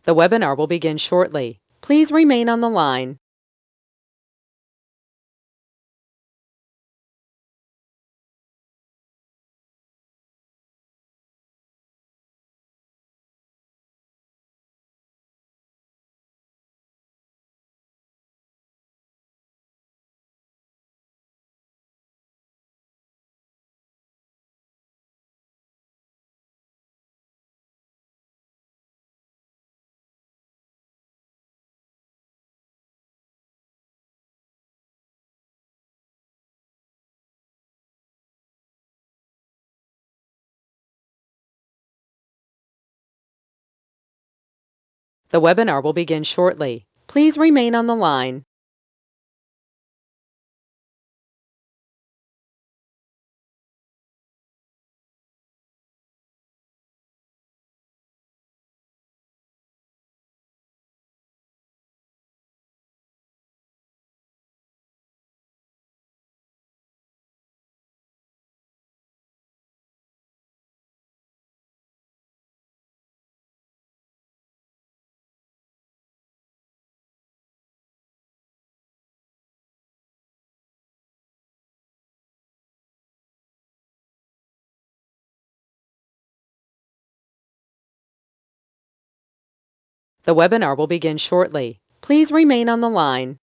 The webinar will begin shortly. Please remain on the line. The webinar will begin shortly. Please remain on the line. The webinar will begin shortly. Please remain on the line.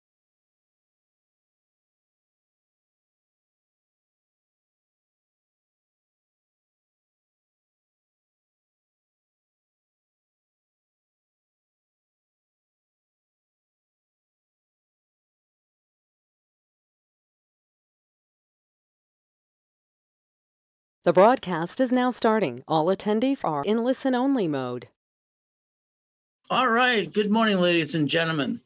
The broadcast is now starting. All attendees are in listen-only mode. All right. Good morning, ladies and gentlemen.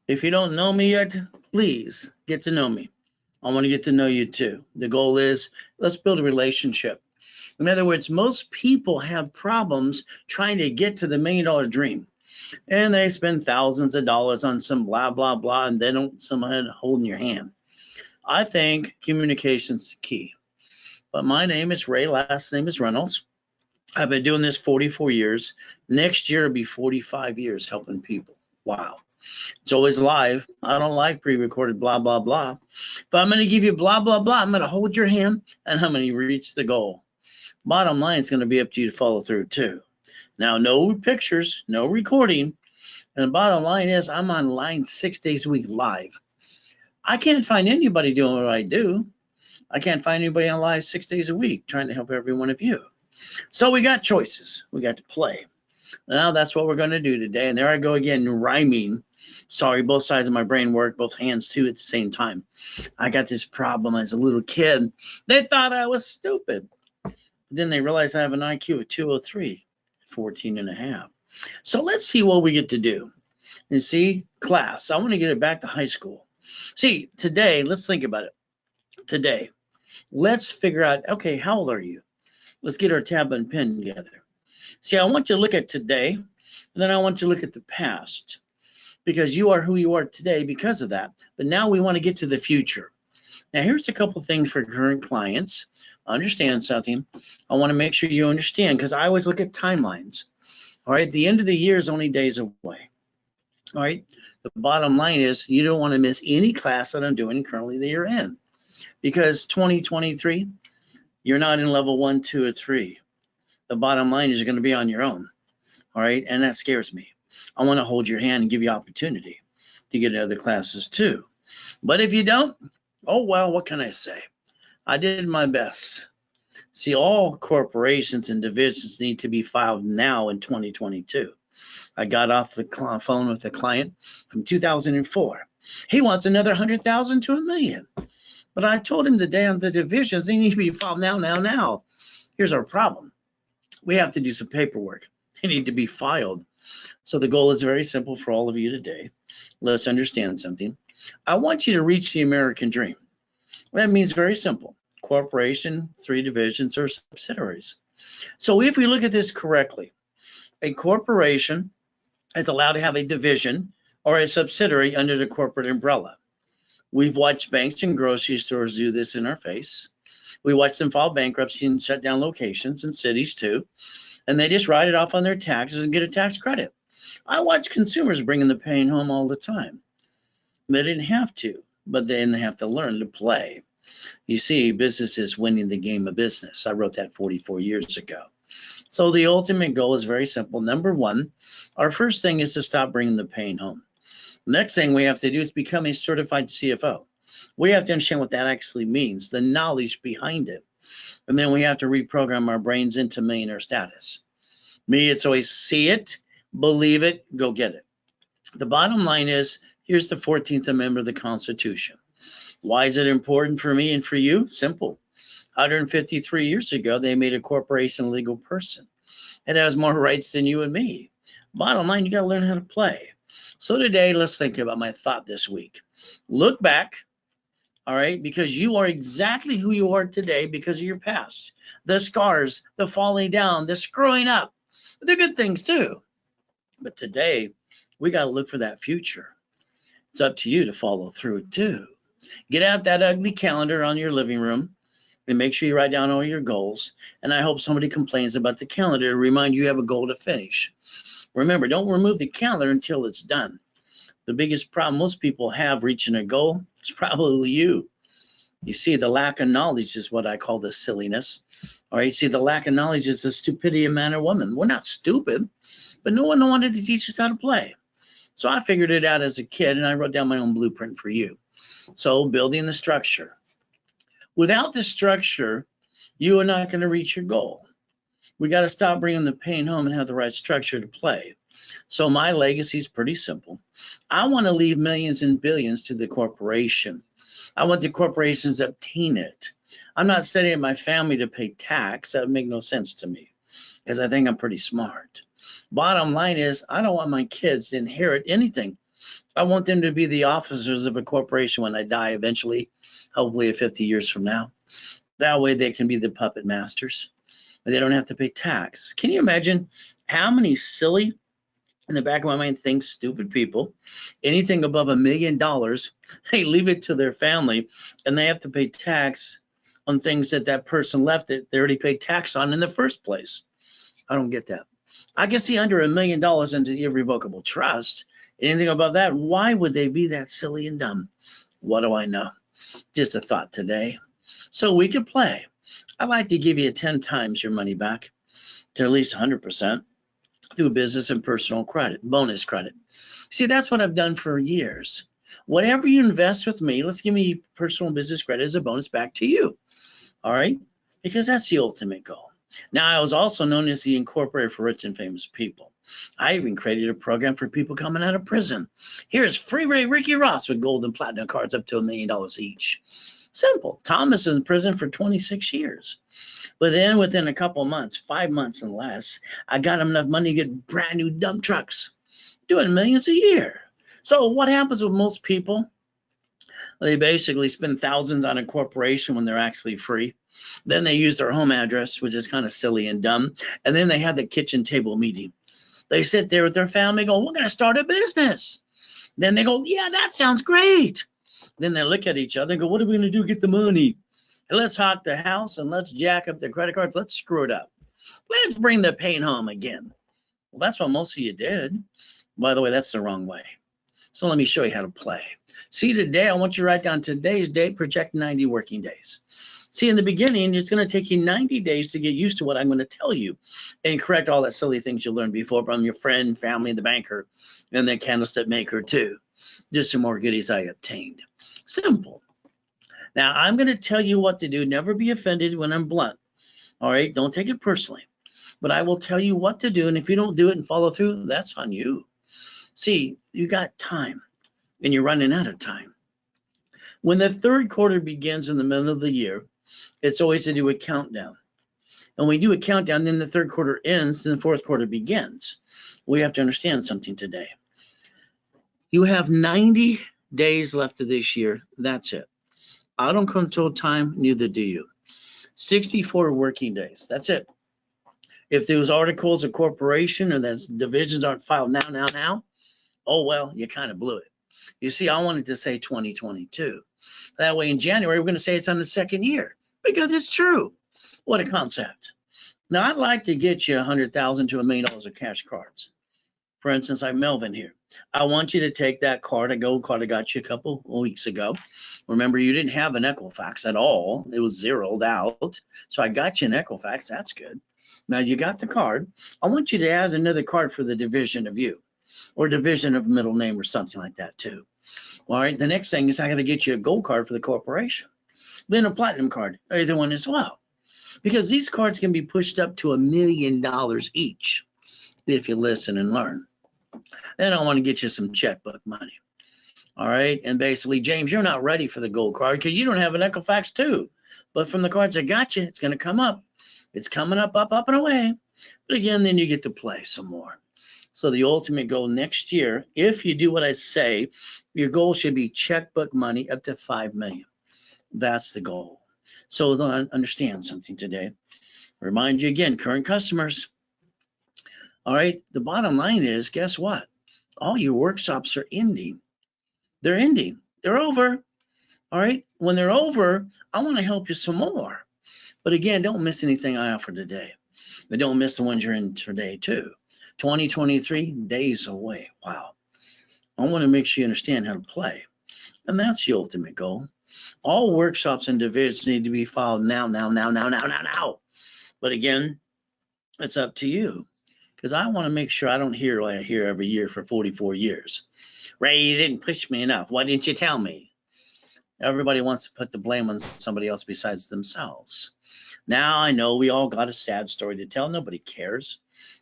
If you don't know me yet, please get to know me. I want to get to know you too. The goal is let's build a relationship. In other words, most people have problems trying to get to the $1 million dream. And they spend thousands of dollars on some blah, blah, blah, and they don't someone holding your hand. I think communication's key. But my name is Ray, last name is Reynolds. I've been doing this 44 years. Next year will be 45 years helping people. Wow. It's always live. I don't like pre-recorded blah, blah, blah. But I'm going to give you blah, blah, blah. I'm going to hold your hand and I'm going to reach the goal. Bottom line is going to be up to you to follow through too. Now, no pictures, no recording. And the bottom line is I'm online 6 days a week live. I can't find anybody doing what I do. I can't find anybody on live 6 days a week trying to help every one of you. So we got choices. We got to play. Now that's what we're going to do today. And there I go again, rhyming. Sorry, both sides of my brain work, both hands too at the same time. I got this problem as a little kid. They thought I was stupid. Then they realized I have an IQ of 203, 14 and a half. So let's see what we get to do. And see, class, I want to get it back to high school. See, today, let's think about it. Today, let's figure out, okay, how old are you? Let's get our tab and pen together. See, I want you to look at today, and then I want you to look at the past, because you are who you are today because of that. But now we want to get to the future. Now, here's a couple of things for current clients. Understand something. I want to make sure you understand, because I always look at timelines. All right, the end of the year is only days away. All right, the bottom line is you don't want to miss any class that I'm doing currently that you're in, because 2023, you're not in level 1, 2, or 3. The bottom line is you're going to be on your own. All right, and that scares me. I want to hold your hand and give you opportunity to get into other classes too. But if you don't, oh well, what can I say? I did my best. See, all corporations and divisions need to be filed now in 2022. I got off the phone with a client from 2004. He wants another 100,000 to $1 million. But I told him today on the divisions, they need to be filed now. Here's our problem. We have to do some paperwork. They need to be filed. So the goal is very simple for all of you today. Let's understand something. I want you to reach the American dream. That means very simple. Corporation, 3 divisions, or subsidiaries. So if we look at this correctly, a corporation is allowed to have a division or a subsidiary under the corporate umbrella. We've watched banks and grocery stores do this in our face. We watch them file bankruptcy and shut down locations and cities too. And they just write it off on their taxes and get a tax credit. I watch consumers bringing the pain home all the time. They didn't have to, but then they have to learn to play. You see, business is winning the game of business. I wrote that 44 years ago. So the ultimate goal is very simple. Number one, our first thing is to stop bringing the pain home. Next thing we have to do is become a certified CFO. We have to understand what that actually means, the knowledge behind it. And then we have to reprogram our brains into millionaire status. Me, it's always see it, believe it, go get it. The bottom line is, here's the 14th Amendment of the Constitution. Why is it important for me and for you? Simple. 153 years ago, they made a corporation a legal person. It has more rights than you and me. Bottom line, you got to learn how to play. So today, let's think about my thought this week. Look back, all right, because you are exactly who you are today because of your past. The scars, the falling down, the screwing up. They're good things too. But today, we got to look for that future. It's up to you to follow through too. Get out that ugly calendar on your living room and make sure you write down all your goals. And I hope somebody complains about the calendar to remind you have a goal to finish. Remember, don't remove the calendar until it's done. The biggest problem most people have reaching a goal is probably you. You see, the lack of knowledge is what I call the silliness. All right, see, the lack of knowledge is the stupidity of man or woman. We're not stupid, but no one wanted to teach us how to play. So I figured it out as a kid, and I wrote down my own blueprint for you. So building the structure. Without the structure, you are not going to reach your goal. We got to stop bringing the pain home and have the right structure to play. So my legacy is pretty simple. I want to leave millions and billions to the corporation. I want the corporations to obtain it. I'm not setting up my family to pay tax. That would make no sense to me because I think I'm pretty smart. Bottom line is, I don't want my kids to inherit anything. I want them to be the officers of a corporation when I die eventually, hopefully 50 years from now. That way they can be the puppet masters. They don't have to pay tax. Can you imagine how many silly, in the back of my mind, think stupid people, anything above $1 million, they leave it to their family and they have to pay tax on things that person left that they already paid tax on in the first place. I don't get that. I can see under $1 million into the irrevocable trust. Anything above that, why would they be that silly and dumb? What do I know? Just a thought today. So we could play. I'd like to give you 10 times your money back to at least 100% through business and personal credit, bonus credit. See, that's what I've done for years. Whatever you invest with me, let's give me personal and business credit as a bonus back to you. All right? Because that's the ultimate goal. Now, I was also known as the Incorporator for Rich and Famous People. I even created a program for people coming out of prison. Here's free Ricky Ross with gold and platinum cards up to $1 million each. Simple. Thomas is in prison for 26 years. But then within a couple months, 5 months and less, I got him enough money to get brand new dump trucks, doing millions a year. So what happens with most people? They basically spend thousands on a corporation when they're actually free. Then they use their home address, which is kind of silly and dumb. And then they have the kitchen table meeting. They sit there with their family, go, we're going to start a business. Then they go, yeah, that sounds great. Then they look at each other and go, what are we going to do to get the money? And let's hawk the house and let's jack up the credit cards. Let's screw it up. Let's bring the pain home again. Well, that's what most of you did. By the way, that's the wrong way. So let me show you how to play. See, today, I want you to write down today's date, project 90 working days. See, in the beginning, it's going to take you 90 days to get used to what I'm going to tell you and correct all that silly things you learned before from your friend, family, the banker, and the candlestick maker too. Just some more goodies I obtained. Simple. Now, I'm going to tell you what to do. Never be offended when I'm blunt. All right? Don't take it personally. But I will tell you what to do, and if you don't do it and follow through, that's on you. See, you got time, and you're running out of time. When the third quarter begins in the middle of the year, it's always to do a countdown. And when we do a countdown, then the third quarter ends, and the fourth quarter begins. We have to understand something today. You have 90 days left of this year. That's it. I don't control time, neither do you. 64 working days. That's it. If those articles of corporation or those divisions aren't filed now, oh, well, you kind of blew it. You see, I wanted to say 2022. That way in January, we're going to say it's on the second year because it's true. What a concept. Now, I'd like to get you $100,000 to $1 million of cash cards For instance, like Melvin here. I want you to take that card, a gold card I got you a couple of weeks ago. Remember, you didn't have an Equifax at all. It was zeroed out. So I got you an Equifax. That's good. Now you got the card. I want you to add another card for the division of you or division of middle name or something like that too. All right. The next thing is I got to get you a gold card for the corporation. Then a platinum card, either one as well. Because these cards can be pushed up to $1 million each if you listen and learn. Then I want to get you some checkbook money. All right. And basically, James, you're not ready for the gold card because you don't have an Equifax too. But from the cards I got you, it's going to come up. It's coming up, up, up and away. But again, then you get to play some more. So the ultimate goal next year, if you do what I say, your goal should be checkbook money up to $5 million. That's the goal. So understand something today. Remind you again, current customers. All right. The bottom line is, guess what? All your workshops are ending. They're ending. They're over. All right. When they're over, I want to help you some more. But again, don't miss anything I offer today. But don't miss the ones you're in today too. 2023 days away. Wow. I want to make sure you understand how to play. And that's the ultimate goal. All workshops and divisions need to be filed now. But again, it's up to you. Because I want to make sure I don't hear what I hear every year for 44 years. Ray, you didn't push me enough. Why didn't you tell me? Everybody wants to put the blame on somebody else besides themselves. Now I know we all got a sad story to tell. Nobody cares.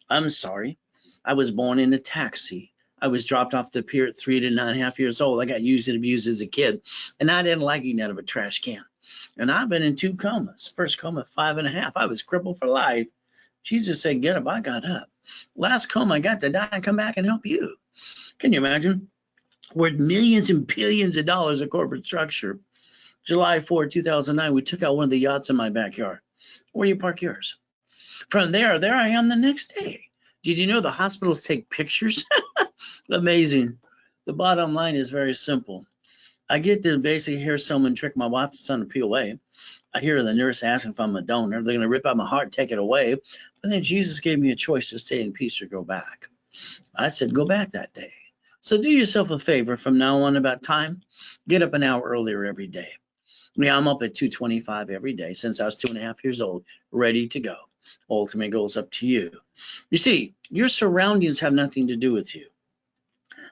I'm sorry. I was born in a taxi. I was dropped off the pier at 3 to 9.5 years old. I got used and abused as a kid, and I didn't like eating out of a trash can. And I've been in 2 comas. First coma, 5.5. I was crippled for life. Jesus said, get up. I got up. Last coma, I got to die and come back and help you. Can you imagine? Worth millions and billions of dollars of corporate structure. July 4, 2009, we took out one of the yachts in my backyard. Where you park yours? From there I am the next day. Did you know the hospitals take pictures? Amazing. The bottom line is very simple. I get to basically hear someone trick my wife to send a POA. I hear the nurse asking if I'm a donor. They're going to rip out my heart, take it away. But then Jesus gave me a choice to stay in peace or go back. I said, go back that day. So do yourself a favor from now on about time. Get up an hour earlier every day. Yeah, I'm up at 2:25 every day since I was 2.5 years old, ready to go. Ultimate goals up to you. You see, your surroundings have nothing to do with you.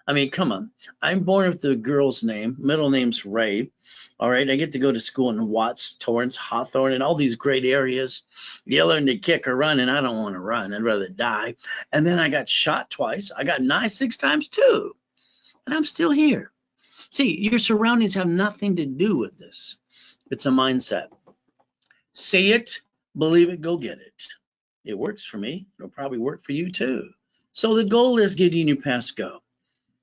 I mean, come on. I'm born with the girl's name. Middle name's Ray. All right. I get to go to school in Watts, Torrance, Hawthorne, and all these great areas. You learn to kick or run, and I don't want to run. I'd rather die. And then I got shot twice. I got knifed 6 times too. And I'm still here. See, your surroundings have nothing to do with this. It's a mindset. See it, believe it, go get it. It works for me. It'll probably work for you too. So the goal is getting you past go.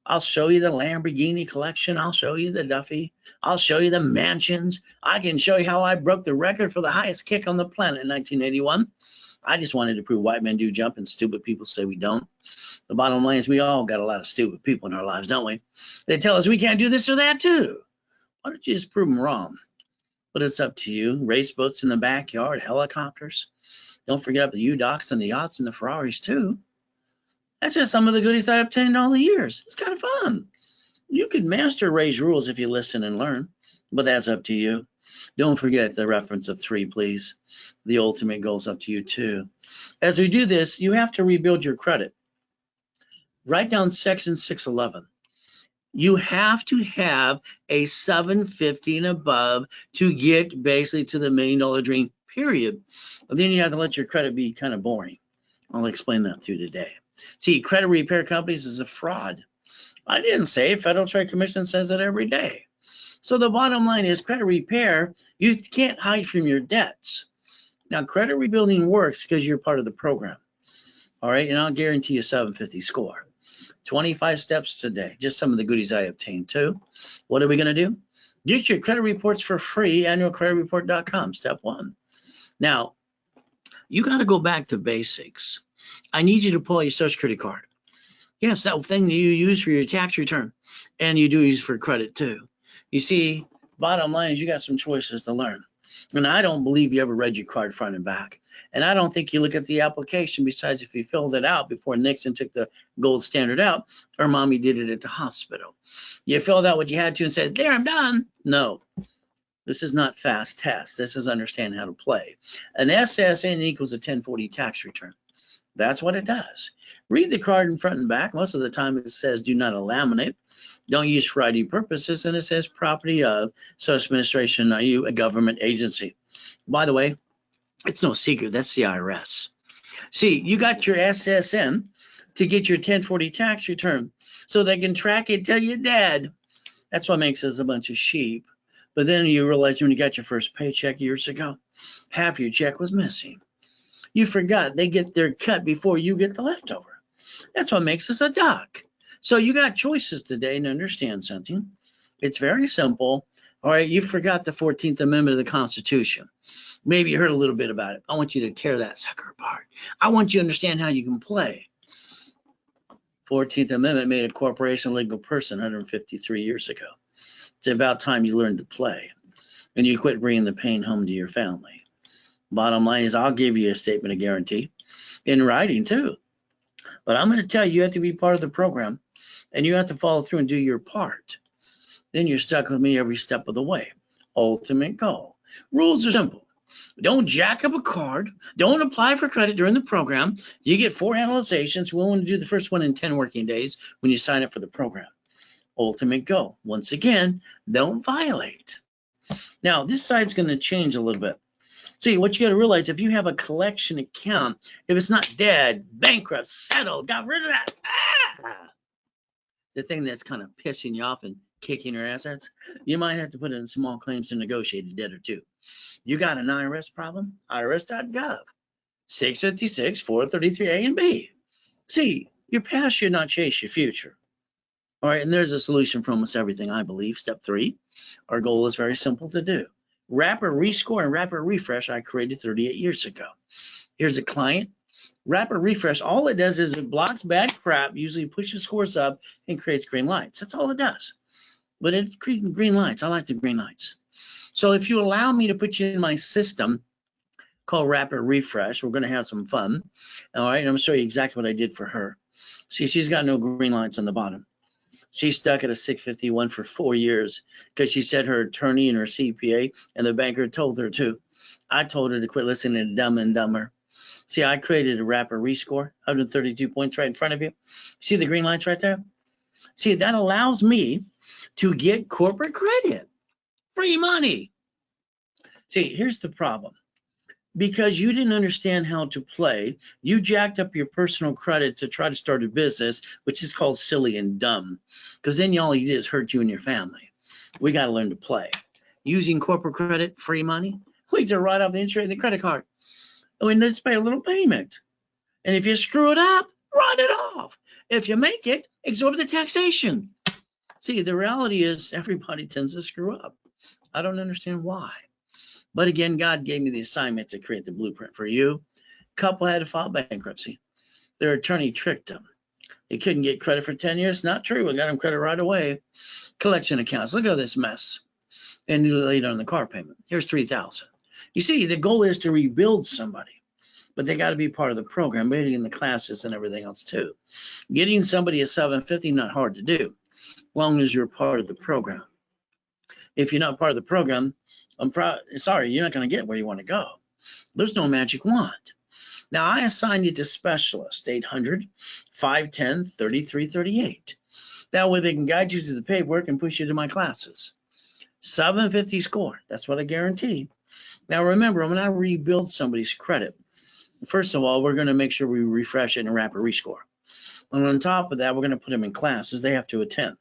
I'll show you the Lamborghini collection. I'll show you the Duffy. I'll show you the mansions. I can show you how I broke the record for the highest kick on the planet in 1981. I just wanted to prove white men do jump and stupid people say we don't. The bottom line is we all got a lot of stupid people in our lives, don't we? They tell us we can't do this or that too. Why don't you just prove them wrong? But it's up to you. Race boats in the backyard, helicopters. Don't forget the U-Docks and the yachts and the Ferraris too. That's just some of the goodies I obtained all the years. It's kind of fun. You could master Ray's rules if you listen and learn, but that's up to you. Don't forget the reference of 3, please. The ultimate goal's up to you too. As we do this, you have to rebuild your credit. Write down section 611. You have to have a 750 and above to get basically to the $1 million dream, period. But then you have to let your credit be kind of boring. I'll explain that through today. See, credit repair companies is a fraud. I didn't say it. Federal Trade Commission says it every day. So the bottom line is credit repair, you can't hide from your debts. Now, credit rebuilding works because you're part of the program. All right, and I'll guarantee you a 750 score. 25 steps today, just some of the goodies I obtained too. What are we going to do? Get your credit reports for free, annualcreditreport.com, step 1. Now, you got to go back to basics. I need you to pull out your Social Security card. Yes, that thing that you use for your tax return, and you do use for credit too. You see, bottom line is you got some choices to learn. And I don't believe you ever read your card front and back. And I don't think you look at the application besides if you filled it out before Nixon took the gold standard out or mommy did it at the hospital. You filled out what you had to and said, there, I'm done. No, this is not fast test. This is understand how to play. An SSN equals a 1040 tax return. That's what it does. Read the card in front and back. Most of the time it says do not laminate. Don't use for ID purposes, and it says property of such administration. Are you a government agency? By the way, it's no secret. That's the IRS. See, you got your SSN to get your 1040 tax return so they can track it till you're dead. That's what makes us a bunch of sheep. But then you realize when you got your first paycheck years ago, half your check was missing. You forgot they get their cut before you get the leftover. That's what makes us a duck. So you got choices today and understand something. It's very simple. All right, you forgot the 14th Amendment of the Constitution. Maybe you heard a little bit about it. I want you to tear that sucker apart. I want you to understand how you can play. 14th Amendment made a corporation a legal person 153 years ago. It's about time you learned to play and you quit bringing the pain home to your family. Bottom line is I'll give you a statement of guarantee in writing too. But I'm going to tell you, you have to be part of the program and you have to follow through and do your part. Then you're stuck with me every step of the way. Ultimate goal. Rules are simple. Don't jack up a card. Don't apply for credit during the program. You get 4 analyzations. We'll want to do the first one in 10 working days when you sign up for the program. Ultimate goal. Once again, don't violate. Now, this side's going to change a little bit. See, what you got to realize, if you have a collection account, if it's not dead, bankrupt, settled, got rid of that, the thing that's kind of pissing you off and kicking your assets, you might have to put it in small claims to negotiate a debt or two. You got an IRS problem? IRS.gov, 656, 433A and B. See, your past should not chase your future. All right, and there's a solution for almost everything, I believe. Step 3, our goal is very simple to do. Rapid rescore and rapid refresh I created 38 years ago. Here's a client. Rapid refresh, all it does is it blocks bad crap, usually pushes scores up and creates green lights. That's all it does. But it creates green lights. I like the green lights. So if you allow me to put you in my system called rapid refresh, we're going to have some fun. All right, and I'm going to show you exactly what I did for her. See, she's got no green lights on the bottom. She's stuck at a 651 for 4 years because she said her attorney and her CPA and the banker told her to. I told her to quit listening to Dumb and Dumber. See, I created a rapid rescore, 132 points right in front of you. See the green lights right there? See, that allows me to get corporate credit, free money. See, here's the problem. Because you didn't understand how to play, you jacked up your personal credit to try to start a business, which is called silly and dumb. Because then all you did is hurt you and your family. We got to learn to play. Using corporate credit, free money, we just write off the interest and the credit card. And we just pay a little payment. And if you screw it up, write it off. If you make it, absorb the taxation. See, the reality is everybody tends to screw up. I don't understand why. But again, God gave me the assignment to create the blueprint for you. Couple had to file bankruptcy. Their attorney tricked them. They couldn't get credit for 10 years. Not true. We got them credit right away. Collection accounts. Look at this mess. And later on the car payment. Here's $3,000. You see, the goal is to rebuild somebody, but they got to be part of the program, maybe in the classes and everything else too. Getting somebody a 750 not hard to do, as long as you're part of the program. If you're not part of the program, sorry, you're not going to get where you want to go. There's no magic wand. Now, I assign you to specialists, 800-510-3338. That way they can guide you to the paperwork and push you to my classes. 750 score, that's what I guarantee. Now, remember, when I rebuild somebody's credit, first of all, we're going to make sure we refresh it and rapid rescore. And on top of that, we're going to put them in classes they have to attend.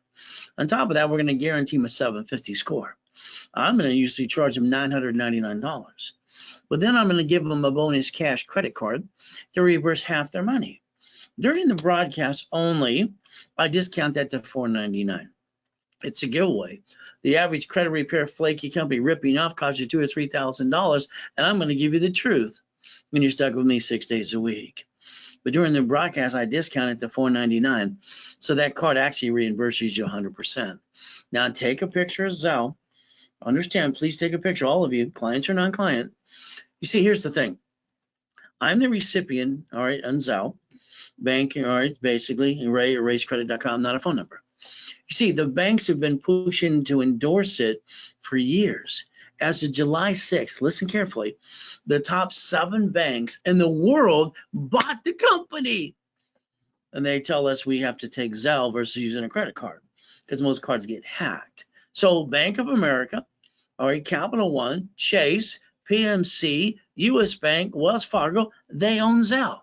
On top of that, we're going to guarantee them a 750 score. I'm going to usually charge them $999. But then I'm going to give them a bonus cash credit card to reimburse half their money. During the broadcast only, I discount that to $499. It's a giveaway. The average credit repair flaky company ripping off costs you $2,000 or $3,000, and I'm going to give you the truth when you're stuck with me 6 days a week. But during the broadcast, I discount it to $499, so that card actually reimburses you 100%. Now take a picture of Zelle, Understand, please take a picture, all of you, clients or non-client. You see, here's the thing. I'm the recipient, all right, on Zelle, bank, all right, basically, Ray or RayCredit.com, not a phone number. You see, the banks have been pushing to endorse it for years. As of July 6th, listen carefully, the top 7 banks in the world bought the company. And they tell us we have to take Zelle versus using a credit card because most cards get hacked. So Bank of America, all right, Capital One, Chase, PMC, US Bank, Wells Fargo, they own Zelle.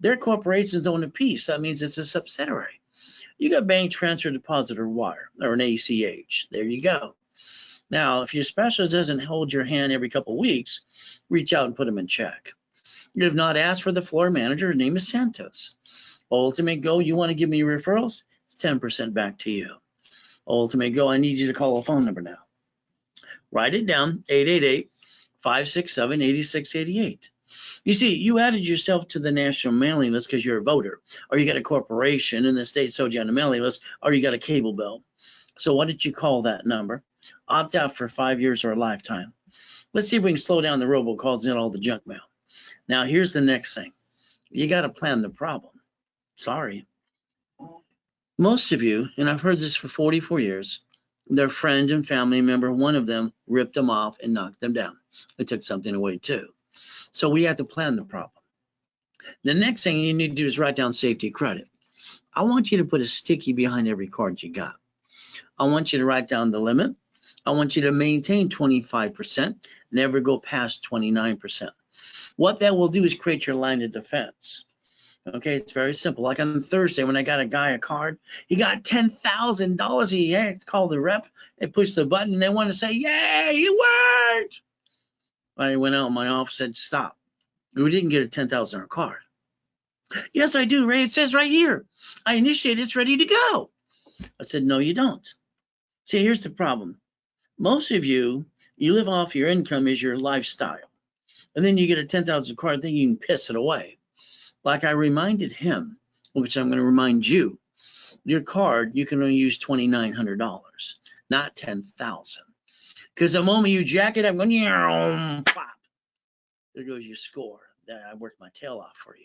Their corporations own a piece. That means it's a subsidiary. You got bank transfer, deposit, or wire, or an ACH. There you go. Now, if your specialist doesn't hold your hand every couple of weeks, reach out and put them in check. You have not asked for the floor manager. Her name is Santos. Ultimate Go, you want to give me referrals? It's 10% back to you. Ultimate Go, I need you to call a phone number now. Write it down, 888-567-8688. You see, you added yourself to the national mailing list because you're a voter, or you got a corporation and the state sold you on the mailing list, or you got a cable bill. So what did you call that number? Opt out for 5 years or a lifetime. Let's see if we can slow down the robocalls and all the junk mail. Now, here's the next thing. You got to plan the problem. Sorry. Most of you, and I've heard this for 44 years, their friend and family member, one of them ripped them off and knocked them down. They took something away too. So we have to plan the problem. The next thing you need to do is write down safety credit. I want you to put a sticky behind every card you got. I want you to write down the limit. I want you to maintain 25%, never go past 29%. What that will do is create your line of defense. Okay, it's very simple. Like on Thursday, when I got a guy a card, he got $10,000. He had to call the rep. They push the button. And they want to say, "Yay, it worked!" I went out in my office and said, "Stop. We didn't get a $10,000 card." "Yes, I do, Ray. It says right here. I initiated. It's ready to go." I said, "No, you don't." See, here's the problem. Most of you live off your income as your lifestyle. And then you get a $10,000 card, then you can piss it away. Like I reminded him, which I'm going to remind you, your card, you can only use $2,900, not $10,000. Because the moment you jack it up, going, pop, there goes your score. That I worked my tail off for you.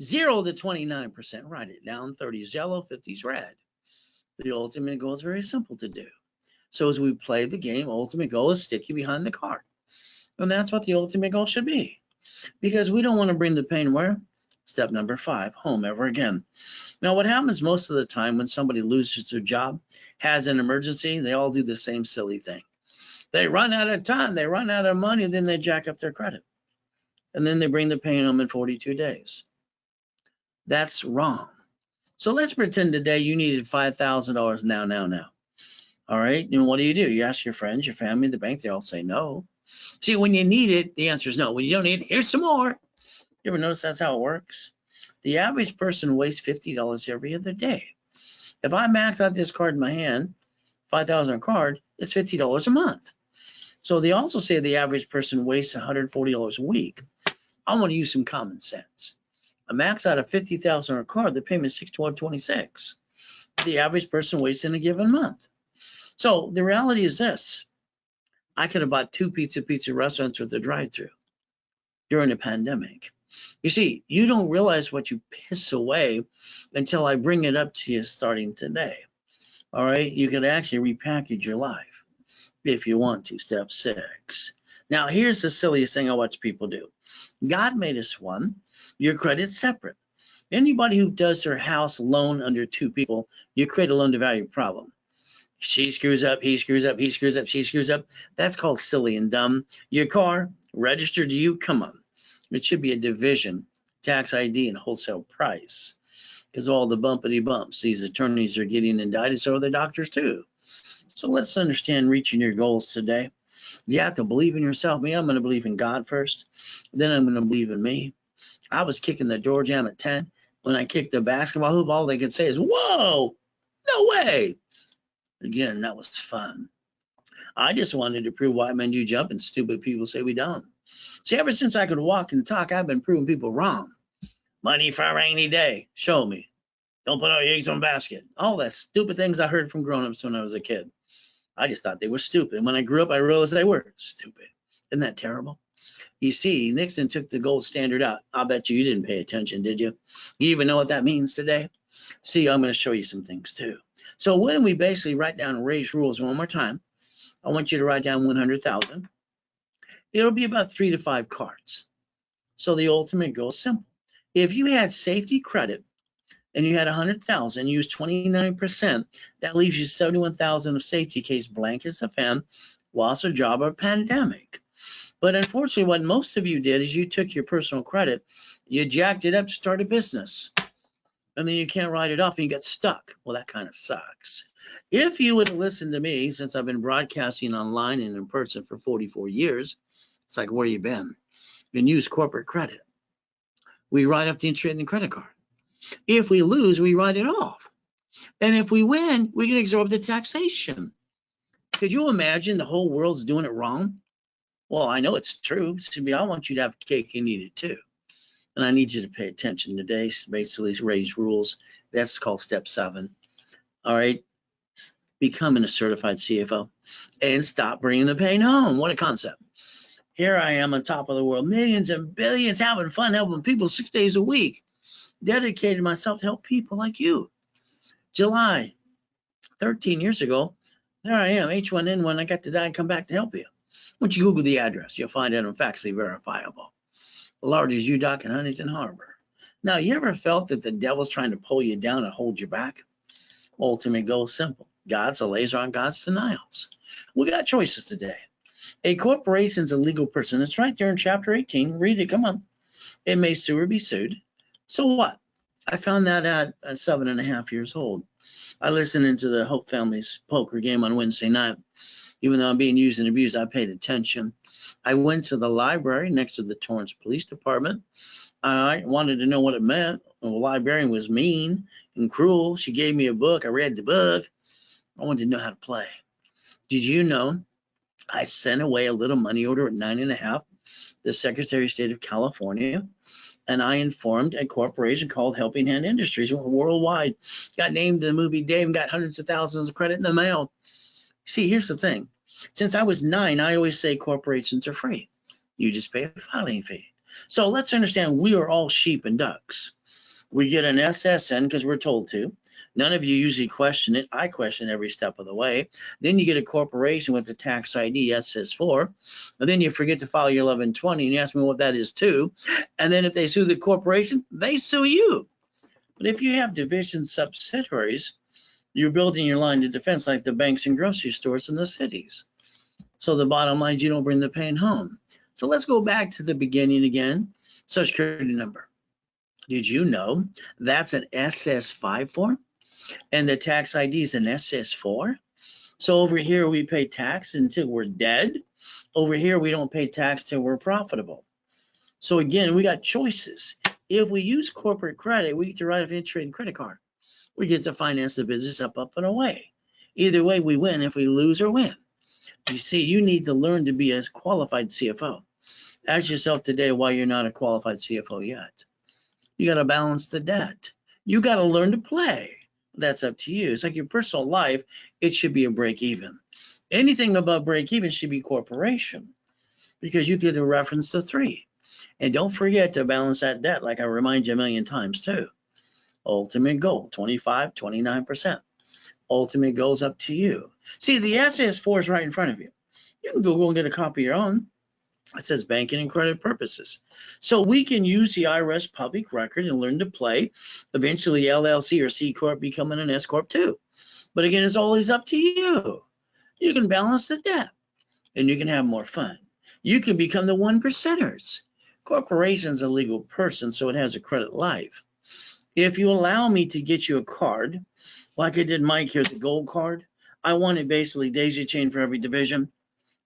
0 to 29%, write it down. 30 is yellow, 50 is red. The ultimate goal is very simple to do. So as we play the game, ultimate goal is stick you behind the card. And that's what the ultimate goal should be. Because we don't want to bring the pain where? Step number 5, home ever again. Now, what happens most of the time when somebody loses their job, has an emergency, they all do the same silly thing. They run out of time, they run out of money, then they jack up their credit. And then they bring the pain home in 42 days. That's wrong. So let's pretend today you needed $5,000 now. All right, and what do? You ask your friends, your family, the bank, they all say no. See, when you need it, the answer is no. When you don't need it, here's some more. You ever notice that's how it works? The average person wastes $50 every other day. If I max out this card in my hand, 5,000 card, it's $50 a month. So they also say the average person wastes $140 a week. I want to use some common sense. I max out a $50,000 card, the payment is $612.26. The average person wastes in a given month. So the reality is this. I could have bought 2 pizza restaurants with a drive-through during the pandemic. You see, you don't realize what you piss away until I bring it up to you starting today. All right, you could actually repackage your life if you want to. Step 6. Now, here's the silliest thing I watch people do. God made us one. Your credit's separate. Anybody who does their house loan under 2 people, you create a loan to value problem. She screws up, he screws up, he screws up, she screws up. That's called silly and dumb. Your car, registered to you, come on. It should be a division, tax ID, and wholesale price. Because all the bumpity bumps, these attorneys are getting indicted, so are the doctors too. So let's understand reaching your goals today. You have to believe in yourself. Me, I'm going to believe in God first. Then I'm going to believe in me. I was kicking the door jam at 10. When I kicked the basketball hoop, all they could say is, "Whoa, no way." Again, that was fun. I just wanted to prove why men do jump and stupid people say we don't. See, ever since I could walk and talk, I've been proving people wrong. Money for a rainy day. Show me. Don't put all your eggs in a basket. All that stupid things I heard from grown-ups when I was a kid. I just thought they were stupid. When I grew up, I realized they were stupid. Isn't that terrible? You see, Nixon took the gold standard out. I'll bet you didn't pay attention, did you? You even know what that means today? See, I'm going to show you some things too. So when we basically write down Ray's rules one more time, I want you to write down 100,000. It'll be about 3 to 5 cards. So the ultimate goal is simple. If you had safety credit and you had 100,000, use 29%, that leaves you 71,000 of safety case blank as a fan, loss of job, or pandemic. But unfortunately, what most of you did is you took your personal credit, you jacked it up to start a business, and then you can't write it off and you get stuck. Well, that kind of sucks. If you would have listened to me, since I've been broadcasting online and in person for 44 years, it's like, where you been? You can use corporate credit. We write off the interest in the credit card. If we lose, we write it off. And if we win, we can absorb the taxation. Could you imagine the whole world's doing it wrong? Well, I know it's true. See, I want you to have cake and eat it too. And I need you to pay attention today. Basically, Ray's rules. That's called step 7. All right. Becoming a certified CFO and stop bringing the pain home. What a concept. Here I am on top of the world, millions and billions, having fun, helping people 6 days a week. Dedicated myself to help people like you. July, 13 years ago, there I am, H1N1. I got to die and come back to help you. Once you Google the address, you'll find it factually verifiable. The largest UDOC in Huntington Harbor. Now, you ever felt that the devil's trying to pull you down and hold you back? Ultimate goal is simple. God's a laser on God's denials. We got choices today. A corporation is a legal person. It's right there in chapter 18. Read it. Come on. It may sue or be sued. So what? I found that out at 7.5 years old. I listened into the Hope Family's poker game on Wednesday night. Even though I'm being used and abused, I paid attention. I went to the library next to the Torrance Police Department. I wanted to know what it meant. The librarian was mean and cruel. She gave me a book. I read the book. I wanted to know how to play. Did you know I sent away a little money order at 9.5, the Secretary of State of California, and I informed a corporation called Helping Hand Industries, worldwide, got named in the movie Dave, and got hundreds of thousands of credit in the mail. See, here's the thing. Since I was 9, I always say corporations are free. You just pay a filing fee. So let's understand we are all sheep and ducks. We get an SSN because we're told to. None of you usually question it. I question every step of the way. Then you get a corporation with the tax ID SS4. And then you forget to file your 1120 and you ask me what that is too. And then if they sue the corporation, they sue you. But if you have division subsidiaries, you're building your line of defense like the banks and grocery stores in the cities. So the bottom line is you don't bring the pain home. So let's go back to the beginning again. Social Security number. Did you know that's an SS5 form? And the tax ID is an SS4? So over here we pay tax until we're dead. Over here we don't pay tax till we're profitable. So again, we got choices. If we use corporate credit, we get to write off interest and credit card. We get to finance the business up and away. Either way, we win if we lose or win. You see, you need to learn to be a qualified CFO. Ask yourself today why you're not a qualified CFO yet. You got to balance the debt. You got to learn to play. That's up to you. It's like your personal life. It should be a break even. Anything above break even should be corporation because you get a reference to 3. And don't forget to balance that debt like I remind you a million times too. Ultimate goal, 25, 29%. Ultimate goal's up to you. See, the SS4 is right in front of you. You can Google and get a copy of your own. It says banking and credit purposes. So we can use the IRS public record and learn to play. Eventually, LLC or C Corp becoming an S Corp too. But again, it's always up to you. You can balance the debt and you can have more fun. You can become the 1%ers. Corporation's a legal person, so it has a credit life. If you allow me to get you a card, like I did Mike here, the gold card, I want it basically daisy chain for every division.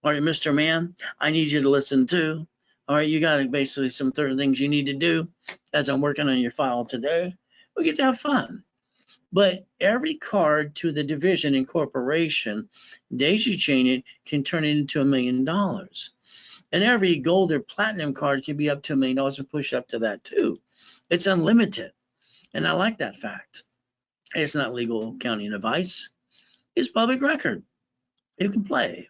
All right, Mr. Man, I need you to listen too. All right, you got basically some 30 things you need to do as I'm working on your file today. We get to have fun. But every card to the division and corporation, daisy chain it, can turn it into $1 million. And every gold or platinum card can be up to $1 million and push up to that too. It's unlimited. And I like that fact. It's not legal accounting advice. It's public record. You can play.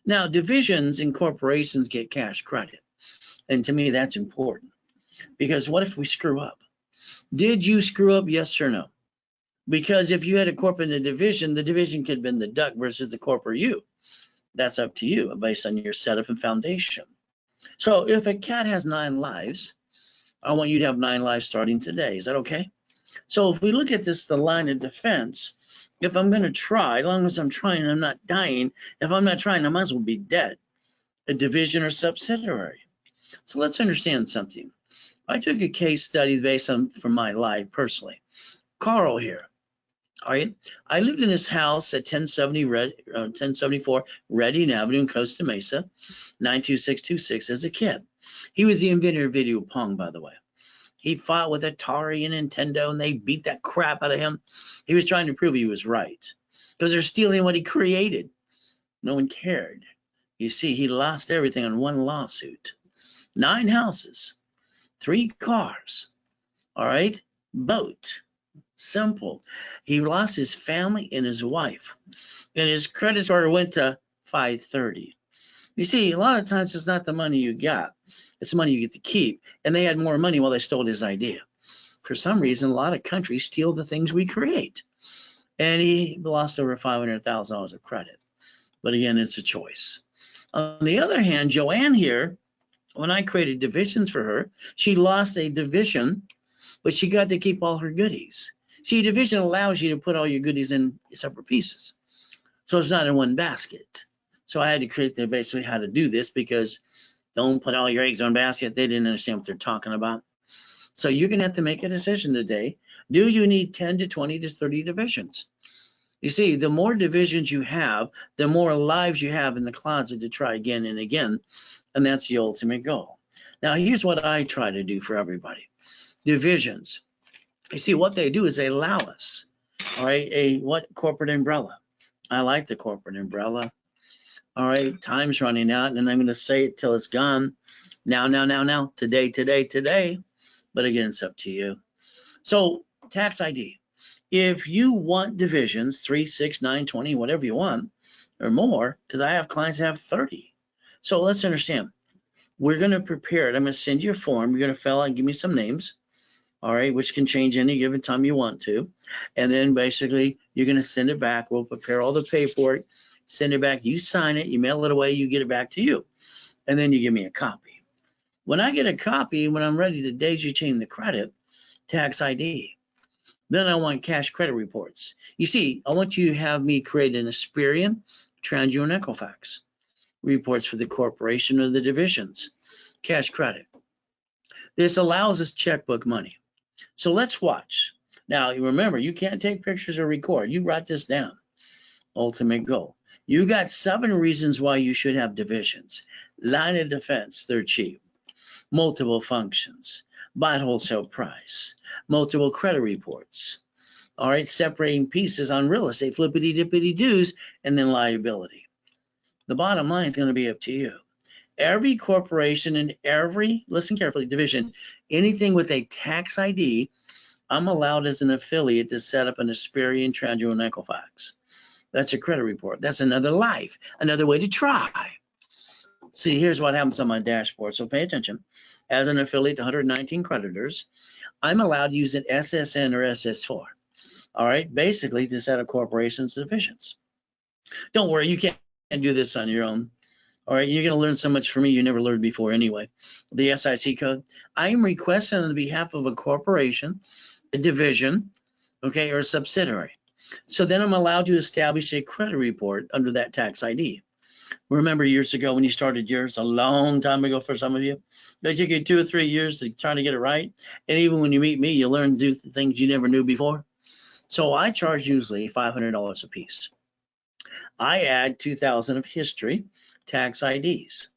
Now, divisions and corporations get cash credit. And to me, that's important because what if we screw up? Did you screw up? Yes or no? Because if you had a corp in the division could have been the duck versus the corp or you. That's up to you based on your setup and foundation. So if a cat has 9 lives, I want you to have 9 lives starting today. Is that okay? So if we look at this, the line of defense, if I'm going to try, as long as I'm trying, I'm not dying. If I'm not trying, I might as well be dead. A division or subsidiary. So let's understand something. I took a case study based on from my life personally. Carl here. All right. I lived in this house at 1074 Redding Avenue in Costa Mesa, 92626 as a kid. He was the inventor of video pong, by the way. He fought with Atari and Nintendo, and they beat that crap out of him. He was trying to prove he was right because they're stealing what he created. No one cared. You see, he lost everything on one lawsuit. 9 houses, 3 cars, all right, boat. Simple. He lost his family and his wife, and his credit score went to 530. You see, a lot of times it's not the money you got, it's the money you get to keep. And they had more money while they stole his idea. For some reason, a lot of countries steal the things we create. And he lost over $500,000 of credit. But again, it's a choice. On the other hand, Joanne here, when I created divisions for her, she lost a division, but she got to keep all her goodies. See, division allows you to put all your goodies in separate pieces. So it's not in one basket. So I had to create basically how to do this because don't put all your eggs in one basket. They didn't understand what they're talking about. So you're going to have to make a decision today. Do you need 10 to 20 to 30 divisions? You see, the more divisions you have, the more lives you have in the closet to try again and again. And that's the ultimate goal. Now, here's what I try to do for everybody. Divisions. You see, what they do is they allow us, all right, what corporate umbrella? I like the corporate umbrella. All right, time's running out, and I'm going to say it till it's gone. Now, today. But again, it's up to you. So, tax ID. If you want divisions, 3, 6, 9, 20, whatever you want, or more, because I have clients that have 30. So let's understand. We're going to prepare it. I'm going to send you a form. You're going to fill out and give me some names. All right, which can change any given time you want to. And then basically you're going to send it back. We'll prepare all the paperwork, send it back. You sign it, you mail it away, you get it back to you. And then you give me a copy. When I get a copy, when I'm ready to daisy chain the credit, tax ID, then I want cash credit reports. You see, I want you to have me create an Experian, TransUnion, and Equifax reports for the corporation or the divisions, cash credit. This allows us checkbook money. So let's watch. Now, remember, you can't take pictures or record. You write this down. Ultimate goal. You got 7 reasons why you should have divisions. Line of defense, they're cheap. Multiple functions. Buy at wholesale price. Multiple credit reports. All right, separating pieces on real estate, flippity dippity doos, and then liability. The bottom line is going to be up to you. Every corporation and every, listen carefully, division, anything with a tax ID, I'm allowed as an affiliate to set up an Experian, TransUnion, and Equifax. That's a credit report. That's another life, another way to try. See, here's what happens on my dashboard. So pay attention. As an affiliate to 119 creditors, I'm allowed to use an SSN or SS4. All right, basically to set up corporations divisions. Don't worry, you can't do this on your own. All right, you're going to learn so much from me you never learned before anyway. The SIC code. I am requesting on behalf of a corporation, a division, okay, or a subsidiary. So then I'm allowed to establish a credit report under that tax ID. Remember years ago when you started yours, a long time ago for some of you, it took you 2 or 3 years to try to get it right. And even when you meet me, you learn to do things you never knew before. So I charge usually $500 a piece. I add 2,000 of history, tax IDs.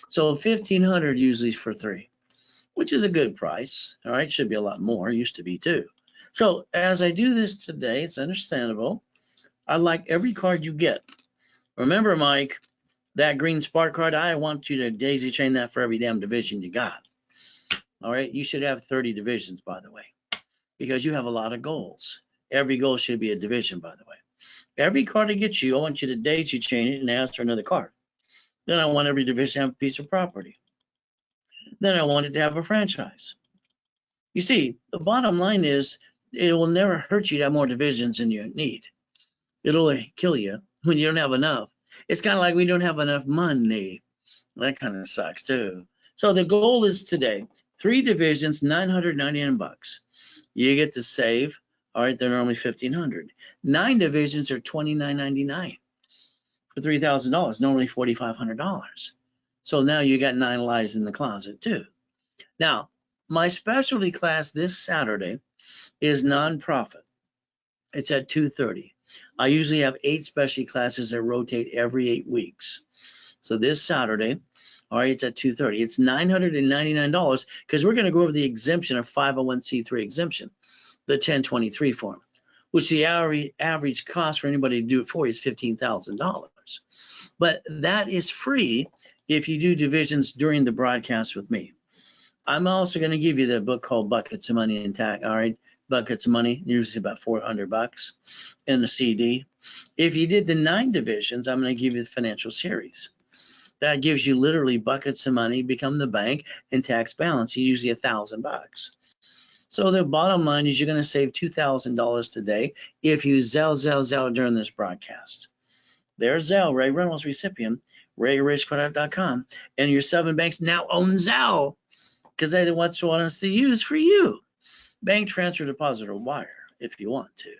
So 1,500 usually for 3, which is a good price. All right, should be a lot more, used to be too. So as I do this today, it's understandable. I like every card you get. Remember, Mike, that green spark card, I want you to daisy chain that for every damn division you got. All right, you should have 30 divisions, by the way, because you have a lot of goals. Every goal should be a division, by the way. Every card I get you, I want you to daisy chain it and ask for another card. Then I want every division to have a piece of property. Then I want it to have a franchise. You see, the bottom line is it will never hurt you to have more divisions than you need. It'll kill you when you don't have enough. It's kind of like we don't have enough money. That kind of sucks too. So the goal is today, 3 divisions, $999. You get to save. All right, they're normally $1,500. 9 divisions are $29.99 for $3,000, normally $4,500. So now you got 9 lives in the closet too. Now, my specialty class this Saturday is nonprofit. It's at 2:30. I usually have 8 specialty classes that rotate every 8 weeks. So this Saturday, all right, it's at 2:30. It's $999 because we're going to go over the exemption of 501c3 exemption, the 1023 form, which the average cost for anybody to do it for is $15,000. But that is free if you do divisions during the broadcast with me. I'm also going to give you the book called Buckets of Money and Tax. All right, Buckets of Money, usually about $400 in the CD. If you did the 9 divisions, I'm going to give you the financial series. That gives you literally buckets of money, become the bank, and tax balance, usually $1,000. So the bottom line is you're going to save $2,000 today if you Zelle during this broadcast. There's Zelle, Ray Reynolds recipient, RayRichCredit.com, and your 7 banks now own Zelle because they want us to use for you. Bank transfer, deposit, or wire if you want to.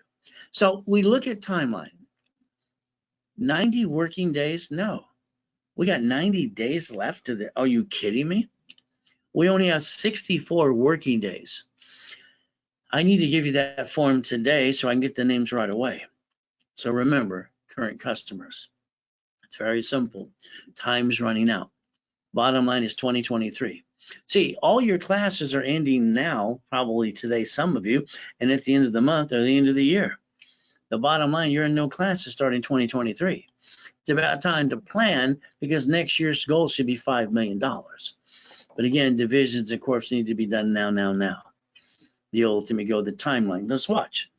So we look at timeline. 90 working days? No. We got 90 days left to the, are you kidding me? We only have 64 working days. I need to give you that form today so I can get the names right away. So remember, current customers. It's very simple. Time's running out. Bottom line is 2023. See, all your classes are ending now, probably today, some of you, and at the end of the month or the end of the year. The bottom line, you're in no classes starting 2023. It's about time to plan because next year's goal should be $5 million. But again, divisions and corps need to be done now. The ultimate goal, the timeline. Let's watch.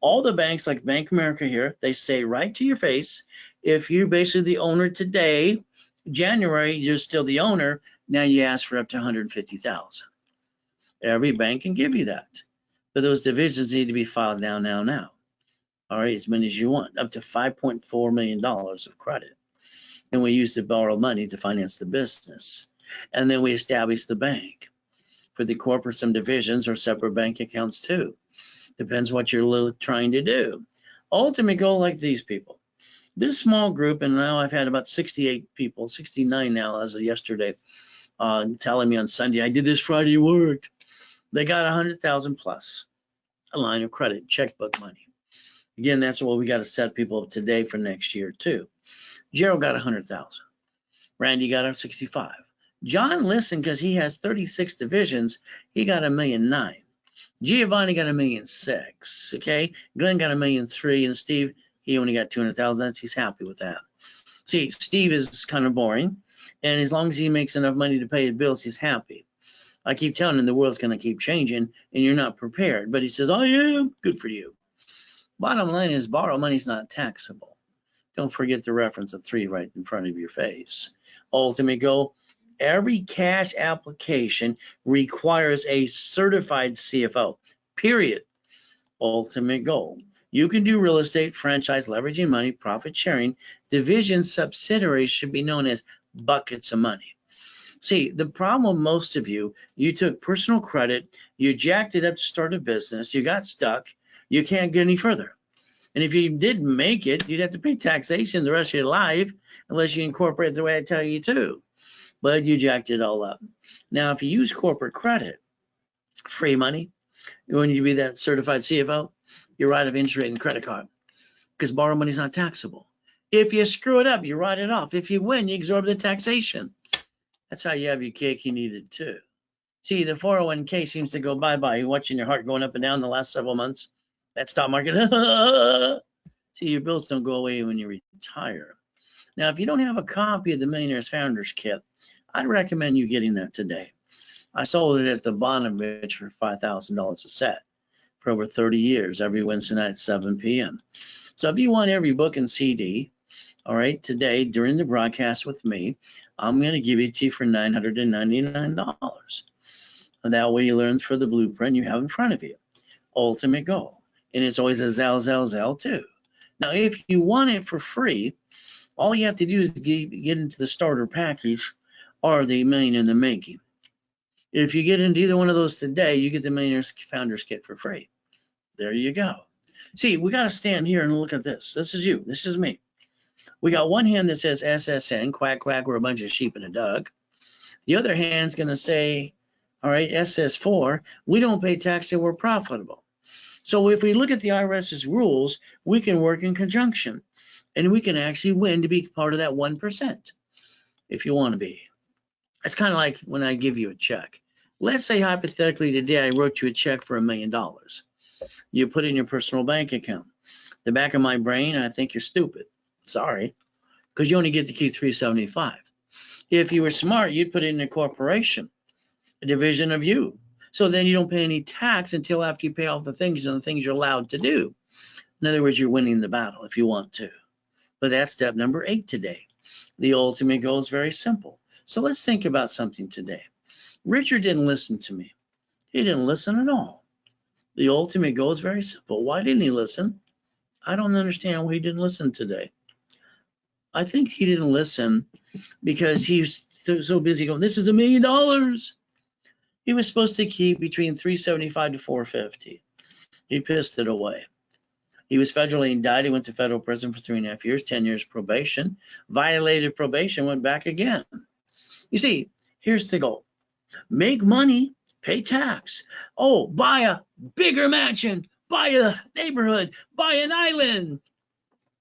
All the banks, like Bank of America here, they say right to your face, if you're basically the owner today, January, you're still the owner, now you ask for up to $150,000. Every bank can give you that. But those divisions need to be filed now. All right, as many as you want, up to $5.4 million of credit. And we use the borrowed money to finance the business. And then we establish the bank. For the corporate, some divisions or separate bank accounts too. Depends what you're trying to do. Ultimate goal, like these people. This small group, and now I've had about 68 people, 69 now as of yesterday, telling me on Sunday, I did this Friday, it worked. They got 100,000 plus a line of credit, checkbook money. Again, that's what we got to set people up today for next year too. Gerald got 100,000. Randy got 65. John listened because he has 36 divisions. He got $1.9 million. Giovanni got $1.6 million. Okay, Glenn got $1.3 million, and Steve, he only got 200,000. He's happy with that. See, Steve is kind of boring, and as long as he makes enough money to pay his bills, he's happy. I keep telling him the world's going to keep changing, and you're not prepared. But he says, I am. Good for you. Bottom line is borrowed money is not taxable. Don't forget the reference of 3 right in front of your face. Ultimate goal, every cash application requires a certified CFO, period. Ultimate goal. You can do real estate, franchise, leveraging money, profit sharing. Division subsidiaries should be known as buckets of money. See, the problem, most of you took personal credit, you jacked it up to start a business, you got stuck, you can't get any further. And if you did make it, you'd have to pay taxation the rest of your life unless you incorporate the way I tell you to. But you jacked it all up. Now, if you use corporate credit, free money, when you be that certified CFO, you write off interest rate and credit card because borrowed money is not taxable. If you screw it up, you write it off. If you win, you absorb the taxation. That's how you have your cake you needed too. See, the 401k seems to go bye-bye. You're watching your heart going up and down the last several months. That stock market. See, your bills don't go away when you retire. Now, if you don't have a copy of the Millionaires Founders Kit, I'd recommend you getting that today. I sold it at the Bonovich for $5,000 a set for over 30 years, every Wednesday night at 7 p.m. So if you want every book and CD, all right, today during the broadcast with me, I'm going to give it to you for $999. And that way you learn for the blueprint you have in front of you. Ultimate goal. And it's always a Zell too. Now, if you want it for free, all you have to do is get into the starter package or the Million in the Making. If you get into either one of those today, you get the Millionaires Founders Kit for free. There you go. See, we got to stand here and look at this. This is you. This is me. We got one hand that says SSN, quack, quack, we're a bunch of sheep in a dug. The other hand's going to say, all right, SS4, we don't pay tax and we're profitable. So if we look at the IRS's rules, we can work in conjunction and we can actually win to be part of that 1% if you want to be. It's kind of like when I give you a check. Let's say hypothetically today I wrote you a check for $1 million. You put it in your personal bank account. The back of my brain, I think you're stupid. Sorry, because you only get to keep $375. If you were smart, you'd put it in a corporation, a division of you. So then you don't pay any tax until after you pay off the things and the things you're allowed to do. In other words, you're winning the battle if you want to. But that's step number 8 today. The ultimate goal is very simple. So let's think about something today. Richard didn't listen to me. He didn't listen at all. The ultimate goal is very simple. Why didn't he listen? I don't understand why he didn't listen today. I think he didn't listen because he was so busy going, this is $1 million. He was supposed to keep between $375 to $450. He pissed it away. He was federally indicted, went to federal prison for 3.5 years, 10 years probation, violated probation, went back again. You see, here's the goal. Make money, pay tax. Oh, buy a bigger mansion, buy a neighborhood, buy an island.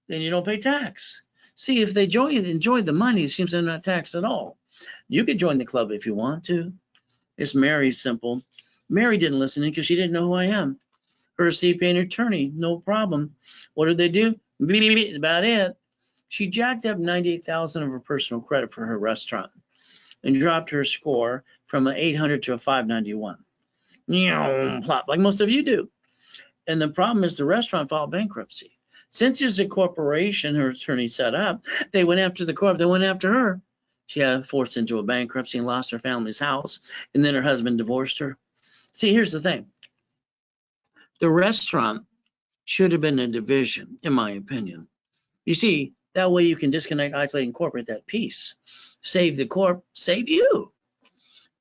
Then you don't pay tax. See, if they enjoy the money, it seems they're not taxed at all. You could join the club if you want to. It's Mary's simple. Mary didn't listen in because she didn't know who I am. Her CPA and attorney, no problem. What did they do? About it. She jacked up $98,000 of her personal credit for her restaurant and dropped her score from an 800 to a 591. Plop, like most of you do. And the problem is the restaurant filed bankruptcy. Since there's a corporation her attorney set up, they went after the corp, they went after her. She got forced into a bankruptcy and lost her family's house, and then her husband divorced her. See, here's the thing. The restaurant should have been a division, in my opinion. You see, that way you can disconnect, isolate, incorporate that piece. Save the corp, save you.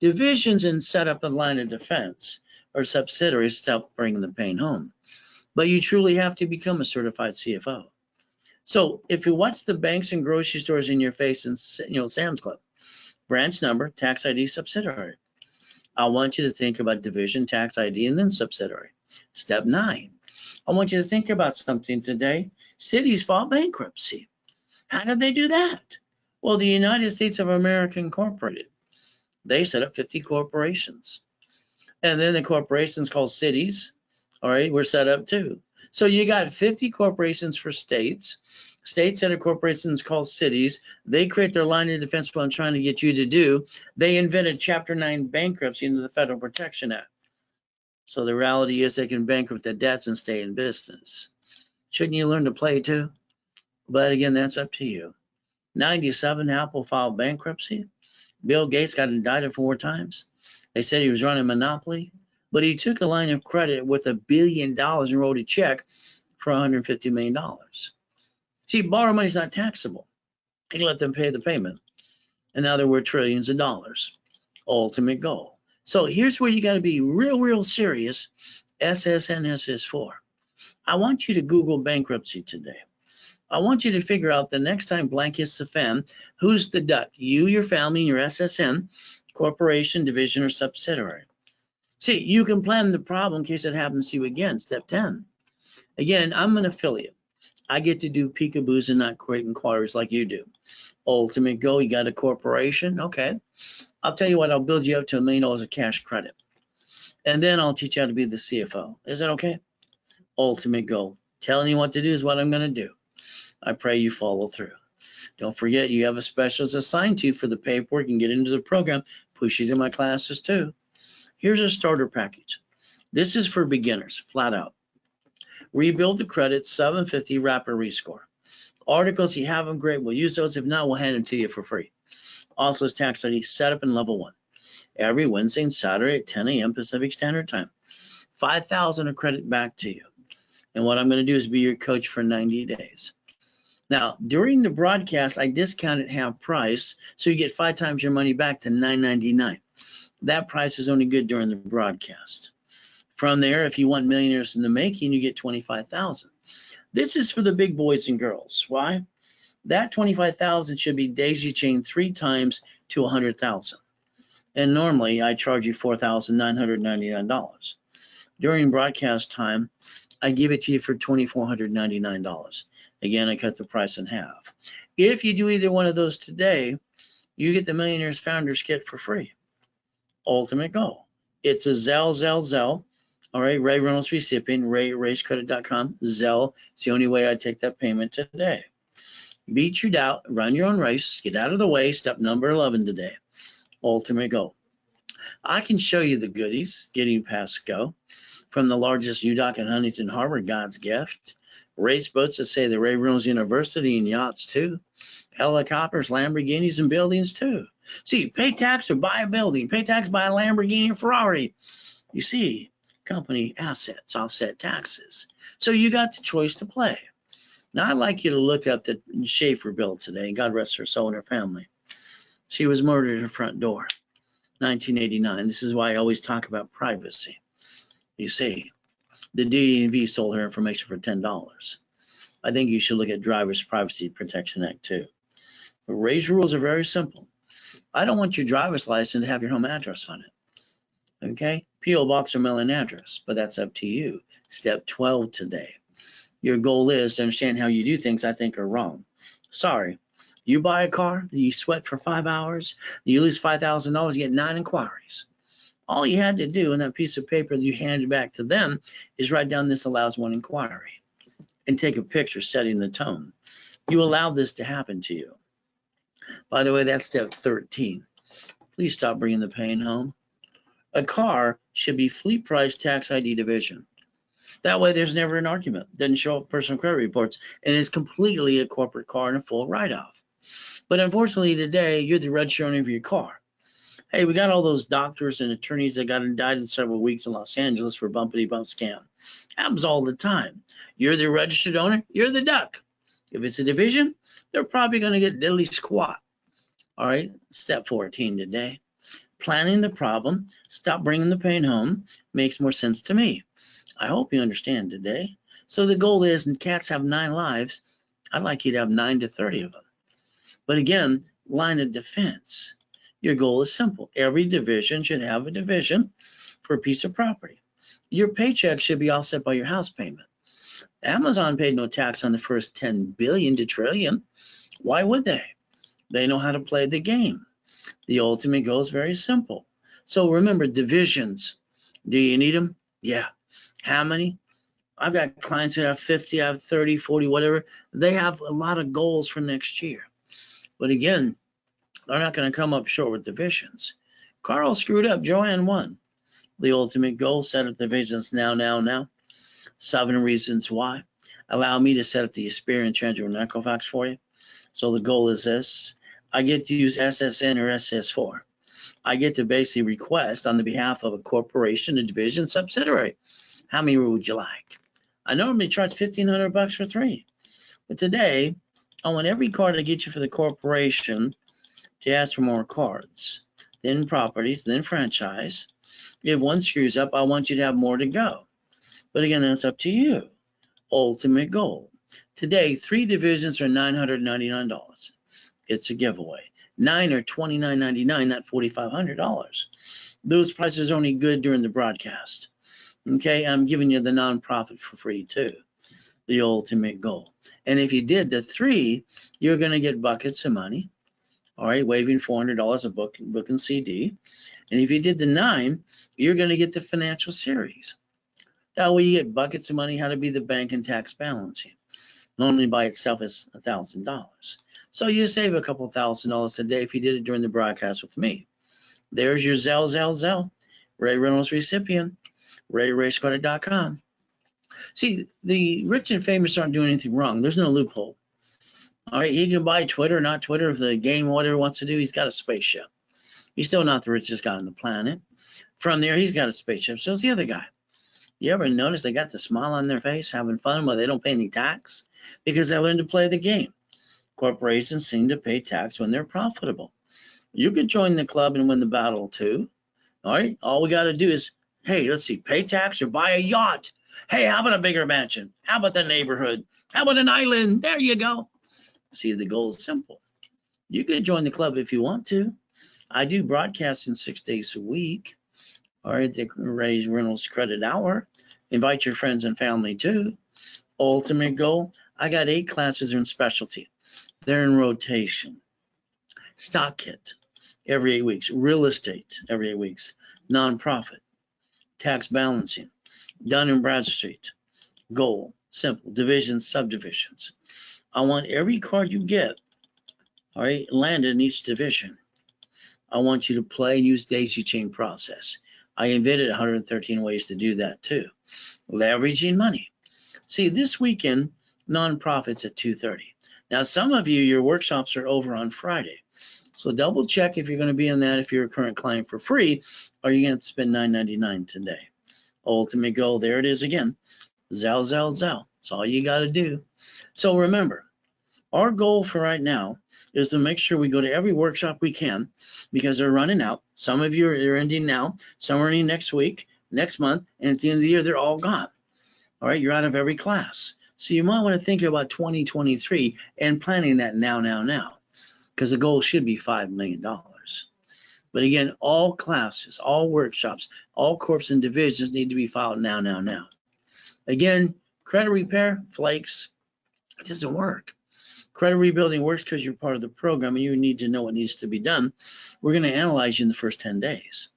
Divisions and set up a line of defense or subsidiaries to help bring the pain home. But you truly have to become a certified CFO. So if you watch the banks and grocery stores in your face and, Sam's Club, branch number, tax ID, subsidiary. I want you to think about division, tax ID, and then subsidiary. Step 9, I want you to think about something today. Cities file bankruptcy. How did they do that? Well, the United States of America Incorporated. They set up 50 corporations. And then the corporations called cities, all right, were set up too. So you got 50 corporations for states. States set up corporations called cities. They create their line of defense, what I'm trying to get you to do. They invented Chapter 9 bankruptcy into the Federal Protection Act. So the reality is they can bankrupt the debts and stay in business. Shouldn't you learn to play too? But again, that's up to you. 97, Apple filed bankruptcy. Bill Gates got indicted 4 times. They said he was running monopoly, but he took a line of credit with $1 billion and wrote a check for $150 million. See, borrow money is not taxable. He let them pay the payment. And now there were trillions of dollars. Ultimate goal. So here's where you got to be real serious. SSN, SS4. I want you to Google bankruptcy today. I want you to figure out the next time blank hits the fan, who's the duck? You, your family, and your SSN, corporation, division, or subsidiary. See, you can plan the problem in case it happens to you again. Step 10. Again, I'm an affiliate. I get to do peekaboos and not create inquiries like you do. Ultimate goal, you got a corporation? Okay. I'll tell you what, I'll build you up to $1 million of cash credit. And then I'll teach you how to be the CFO. Is that okay? Ultimate goal. Telling you what to do is what I'm going to do. I pray you follow through. Don't forget, you have a specialist assigned to you for the paperwork and get into the program. Push you to my classes too. Here's a starter package. This is for beginners, flat out. Rebuild the credit, 750 rapid rescore. Articles, you have them, great. We'll use those. If not, we'll hand them to you for free. Also, tax ID setup in level 1. Every Wednesday and Saturday at 10 a.m. Pacific Standard Time. 5,000 of credit back to you. And what I'm going to do is be your coach for 90 days. Now, during the broadcast, I discount it half price, so you get 5 times your money back to $9.99. That price is only good during the broadcast. From there, if you want millionaires in the making, you get 25,000. This is for the big boys and girls. Why? That 25,000 should be daisy chained 3 times to 100,000. And normally I charge you $4,999. During broadcast time, I give it to you for $2,499. Again, I cut the price in half. If you do either one of those today, you get the Millionaires Founders Kit for free. Ultimate goal. It's a Zelle. All right, Ray Reynolds recipient, rayscredit.com. Zelle. It's the only way I take that payment today. Beat your doubt, run your own race, get out of the way. Step number 11 today. Ultimate goal. I can show you the goodies getting past go. From the largest UDOC in Huntington Harbor, God's gift. Race boats that say the Ray Reynolds University and yachts too. Helicopters, Lamborghinis, and buildings too. See, pay tax or buy a building. Pay tax, buy a Lamborghini or Ferrari. You see, company assets offset taxes. So you got the choice to play. Now, I'd like you to look up the Schaefer bill today. God rest her soul and her family. She was murdered at her front door, 1989. This is why I always talk about privacy. You see, the DMV sold her information for $10. I think you should look at Driver's Privacy Protection Act too. But Ray's rules are very simple. I don't want your driver's license to have your home address on it. Okay? P.O. Box or mailing address, but that's up to you. Step 12 today. Your goal is to understand how you do things I think are wrong. Sorry. You buy a car, you sweat for 5 hours, you lose $5,000, you get 9 inquiries. All you had to do in that piece of paper that you handed back to them is write down this allows 1 inquiry and take a picture setting the tone. You allowed this to happen to you. By the way, that's step 13. Please stop bringing the pain home. A car should be fleet price tax ID division. That way there's never an argument. Doesn't show up personal credit reports and is completely a corporate car and a full write-off. But unfortunately today, you're the registered owner of your car. Hey, we got all those doctors and attorneys that got indicted in several weeks in Los Angeles for bumpity bump scam. Happens all the time. You're the registered owner, you're the duck. If it's a division, they're probably going to get diddly squat. All right, step 14 today. Planning the problem, stop bringing the pain home, makes more sense to me. I hope you understand today. So the goal is, and cats have 9 lives, I'd like you to have 9 to 30 of them. But again, line of defense. Your goal is simple. Every division should have a division for a piece of property. Your paycheck should be offset by your house payment. Amazon paid no tax on the first 10 billion to trillion. Why would they? They know how to play the game. The ultimate goal is very simple. So remember, divisions. Do you need them? Yeah. How many? I've got clients that have 50, I have 30, 40, whatever. They have a lot of goals for next year. But again, they're not going to come up short with divisions. Carl screwed up. Joanne won. The ultimate goal, set up divisions now. 7 reasons why. Allow me to set up the experience transfer and Equifax for you. So the goal is this. I get to use SSN or SS4. I get to basically request on the behalf of a corporation, a division, subsidiary. How many would you like? I normally charge $1,500 for 3. But today, I want every card I get you for the corporation to ask for more cards, then properties, then franchise. If one screws up, I want you to have more to go. But again, that's up to you. Ultimate goal. Today, 3 divisions are $999. It's a giveaway. 9 are $29.99, not $4,500. Those prices are only good during the broadcast. Okay, I'm giving you the nonprofit for free too. The ultimate goal. And if you did the 3, you're going to get buckets of money. All right, waiving $400 a book and CD. And if you did the 9, you're going to get the financial series. That way you get buckets of money, how to be the bank and tax balancing. Normally by itself is $1,000. So you save a couple $1,000 a day if you did it during the broadcast with me. There's your Zelle. Ray Reynolds recipient, rayscredit.com. See, the rich and famous aren't doing anything wrong. There's no loophole. All right, he can buy Twitter, not Twitter, if the game, whatever he wants to do. He's got a spaceship. He's still not the richest guy on the planet. From there, he's got a spaceship. So is the other guy. You ever notice they got the smile on their face, having fun while they don't pay any tax? Because they learn to play the game. Corporations seem to pay tax when they're profitable. You could join the club and win the battle too. All right, all we got to do is, hey, let's see, pay tax or buy a yacht. Hey, how about a bigger mansion? How about the neighborhood? How about an island? There you go. See, the goal is simple. You can join the club if you want to. I do broadcasting 6 days a week. All right, the Ray Reynolds credit hour. Invite your friends and family too. Ultimate goal, I got 8 classes in specialty. They're in rotation. Stock kit every 8 weeks. Real estate every 8 weeks. Nonprofit. Tax balancing. Dun & Bradstreet. Goal, simple. Divisions, subdivisions. I want every card you get, all right, landed in each division. I want you to play and use daisy chain process. I invented 113 ways to do that too. Leveraging money. See, this weekend, nonprofits at 2:30. Now, some of you, your workshops are over on Friday. So double check if you're going to be in that if you're a current client for free, or you're going to spend $9.99 today. Ultimate goal, there it is again. Zell, zell, zell. That's all you got to do. So remember, our goal for right now is to make sure we go to every workshop we can because they're running out. Some of you are ending now, some are ending next week, next month, and at the end of the year, they're all gone. All right, you're out of every class. So you might want to think about 2023 and planning that now, because the goal should be $5 million. But again, all classes, all workshops, all corps and divisions need to be filed now. Again, credit repair, flakes, it doesn't work. Credit rebuilding works because you're part of the program and you need to know what needs to be done. We're going to analyze you in the first 10 days.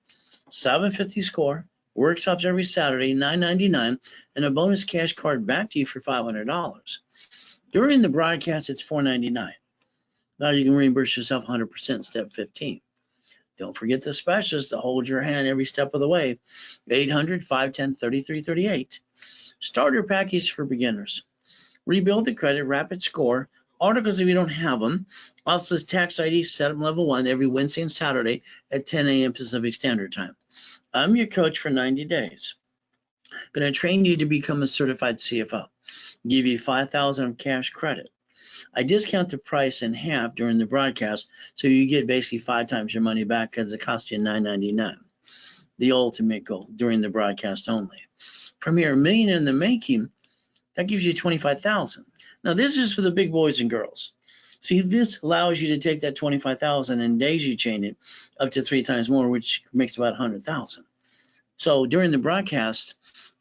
750 score, workshops every Saturday, $9.99, and a bonus cash card back to you for $500. During the broadcast, it's $4.99. Now you can reimburse yourself 100% step 15. Don't forget the specials to hold your hand every step of the way. 800-510-3338. Starter package for beginners. Rebuild the credit, rapid score, articles if you don't have them. Also, tax ID, set up level 1 every Wednesday and Saturday at 10 a.m. Pacific Standard Time. I'm your coach for 90 days. Going to train you to become a certified CFO. Give you $5,000 of cash credit. I discount the price in half during the broadcast, so you get basically 5 times your money back because it cost you $9.99. The ultimate goal during the broadcast only. From here, $1 million in the making, that gives you $25,000. Now this is for the big boys and girls. See, this allows you to take that $25,000 and daisy chain it up to 3 times more, which makes about $100,000. So during the broadcast,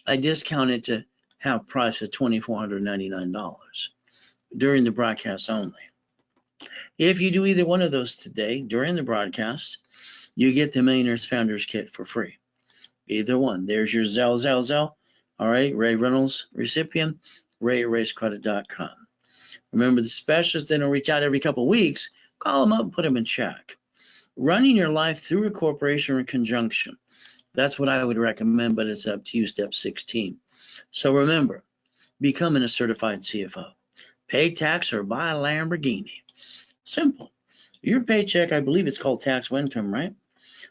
I discount it to have price of $2,499 during the broadcast only. If you do either one of those today during the broadcast, you get the Millionaires Founders Kit for free. Either one. There's your Zell. All right, Ray Reynolds recipient, ray@racecredit.com. Remember the specialists, they don't reach out every couple of weeks. Call them up and put them in check. Running your life through a corporation or in conjunction. That's what I would recommend, but it's up to you, step 16. So remember, becoming a certified CFO. Pay tax or buy a Lamborghini. Simple. Your paycheck, I believe it's called taxable income, right?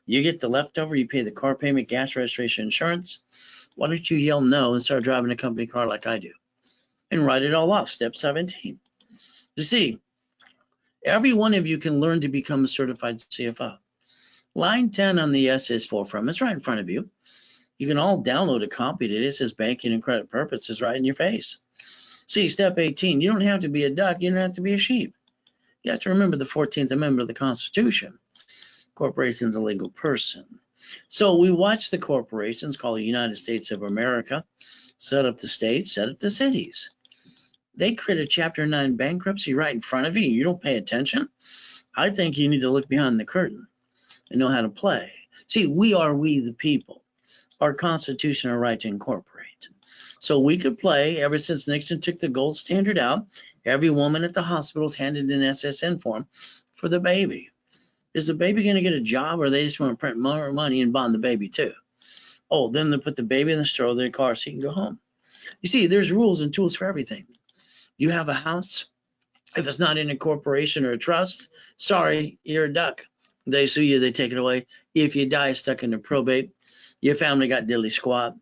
You get the leftover, you pay the car payment, gas, registration, insurance. Why don't you yell no and start driving a company car like I do? And write it all off, step 17. You see, every one of you can learn to become a certified CFO. Line 10 on the S is for from. It's right in front of you. You can all download a copy today. It says banking and credit purposes right in your face. See, step 18, you don't have to be a duck. You don't have to be a sheep. You have to remember the 14th Amendment of the Constitution. Corporation's a legal person. So we watch the corporations called the United States of America set up the states, set up the cities. They create a Chapter 9 bankruptcy right in front of you. You don't pay attention. I think you need to look behind the curtain and know how to play. See, we the people. Our Constitution, our right to incorporate. So we could play ever since Nixon took the gold standard out. Every woman at the hospitals handed an SSN form for the baby. Is the baby going to get a job, or they just want to print more money and bond the baby too? Oh, then they put the baby in the stroller, the car seat, and go home. You see, there's rules and tools for everything. You have a house, if it's not in a corporation or a trust, sorry, you're a duck. They sue you, they take it away. If you die stuck in a probate, your family got diddly squat.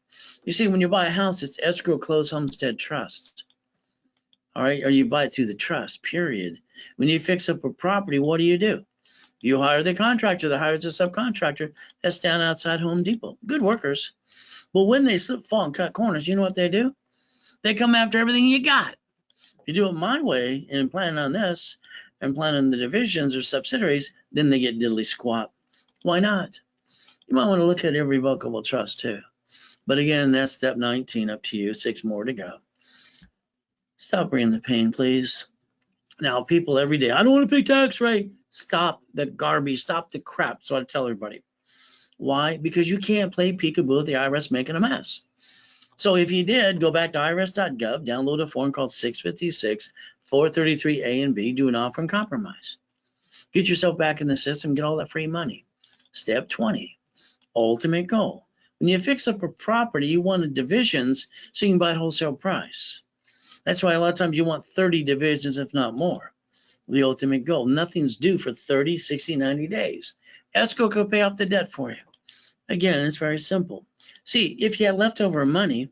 You see, when you buy a house, it's escrow, closed homestead, trust. All right, or you buy it through the trust, period. When you fix up a property, what do? You hire the contractor that hires a subcontractor that's down outside Home Depot. Good workers. But when they slip, fall, and cut corners, you know what they do? They come after everything you got. You do it my way and plan on this and plan on the divisions or subsidiaries, then they get diddly squat. Why not? You might want to look at irrevocable trust too. But again, that's step 19, up to you, 6 more to go. Stop bringing the pain, please. Now, people every day, I don't want to pay tax rate. Stop the garbage, stop the crap. So I tell everybody. Why? Because you can't play peekaboo with the IRS making a mess. So if you did, go back to irs.gov, download a form called 656 433A and B, do an offer and compromise. Get yourself back in the system, get all that free money. Step 20, ultimate goal. When you fix up a property, you want divisions so you can buy at wholesale price. That's why a lot of times you want 30 divisions, if not more. The ultimate goal. Nothing's due for 30, 60, 90 days. Escrow could pay off the debt for you. Again, it's very simple. See, if you have leftover money,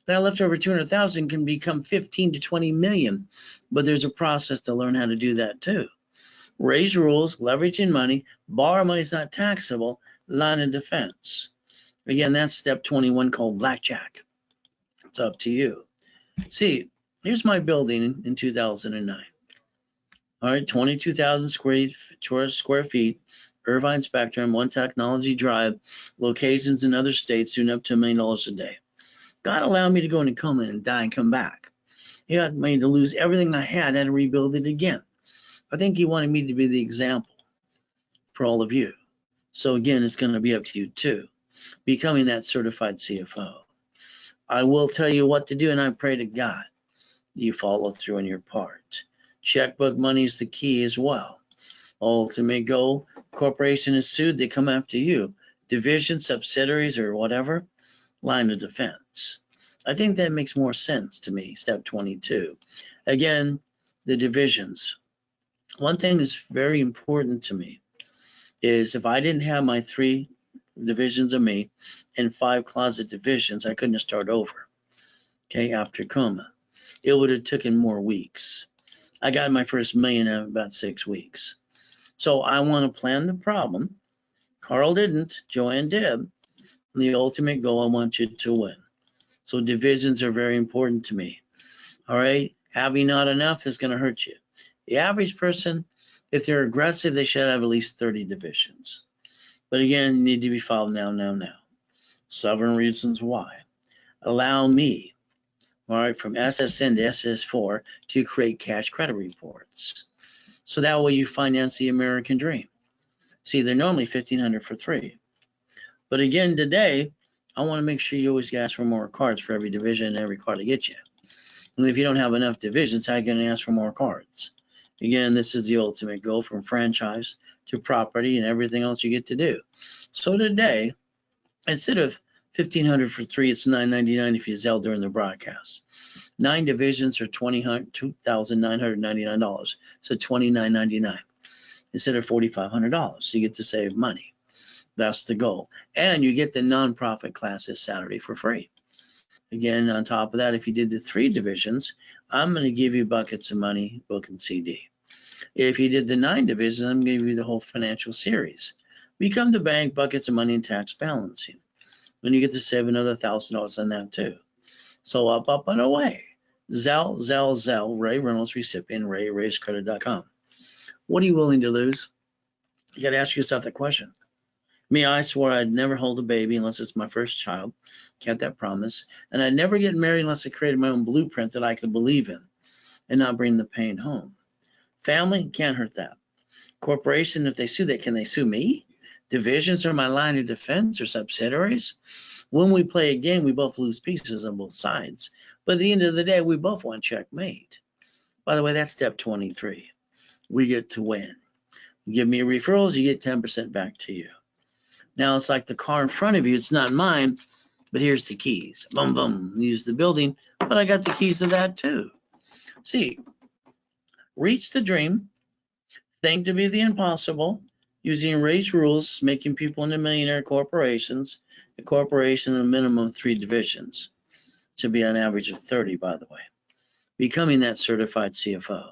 that leftover 200,000 can become 15 to 20 million, but there's a process to learn how to do that too. Raise rules, leveraging money, borrow money is not taxable, line of defense. Again, that's step 21 called blackjack. It's up to you. See, here's my building in 2009. All right, 22,000 square feet, Irvine Spectrum, One Technology Drive, locations in other states doing up to $1 million a day. God allowed me to go into coma and die and come back. He got me to lose everything I had and rebuild it again. I think he wanted me to be the example for all of you. So again, it's going to be up to you too, becoming that certified CFO. I will tell you what to do, and I pray to God you follow through on your part. Checkbook money is the key as well. Ultimate goal, corporation is sued, they come after you. Division, subsidiaries, or whatever, line of defense. I think that makes more sense to me, step 22. Again, the divisions. One thing that's very important to me is if I didn't have my 3 divisions of me and 5 closet divisions, I couldn't have started over, okay, after coma. It would have taken more weeks. I got my first million in about 6 weeks. So I want to plan the problem. Carl didn't, Joanne did. The ultimate goal, I want you to win. So divisions are very important to me. All right, having not enough is going to hurt you. The average person, if they're aggressive, they should have at least 30 divisions. But again, you need to be followed now. 7 reasons why. Allow me, all right, from SSN to SS4 to create cash credit reports. So that way you finance the American dream. See, they're normally $1,500 for 3. But again, today, I want to make sure you always ask for more cards for every division and every card I get you. And if you don't have enough divisions, how are you going to ask for more cards? Again, this is the ultimate goal, from franchise to property and everything else you get to do. So today, instead of $1,500 for 3, it's $999 if you sell during the broadcast. 9 divisions are $2,999, so $2,999 instead of $4,500. So you get to save money. That's the goal. And you get the nonprofit class this Saturday for free. Again, on top of that, if you did the 3 divisions, I'm going to give you buckets of money, book and CD. If you did the 9 divisions, I'm going to give you the whole financial series. Become the bank, buckets of money, and tax balancing. And you get to save another $1,000 on that too. So up and away. Zell, Ray Reynolds, recipient, rayscredit.com. What are you willing to lose? You got to ask yourself that question. Me, I swore I'd never hold a baby unless it's my first child. Kept that promise. And I'd never get married unless I created my own blueprint that I could believe in and not bring the pain home. Family, can't hurt that. Corporation, if they sue that, can they sue me? Divisions are my line of defense or subsidiaries. When we play a game, we both lose pieces on both sides. But at the end of the day, we both want checkmate. By the way, that's step 23. We get to win. You give me referrals, you get 10% back to you. Now, it's like the car in front of you. It's not mine. But here's the keys. Boom, boom. Use the building, but I got the keys to that too. See, reach the dream, think to be the impossible, using Ray's rules, making people into millionaire corporations, a corporation of a minimum of 3 divisions, to be on average of 30, by the way, becoming that certified CFO.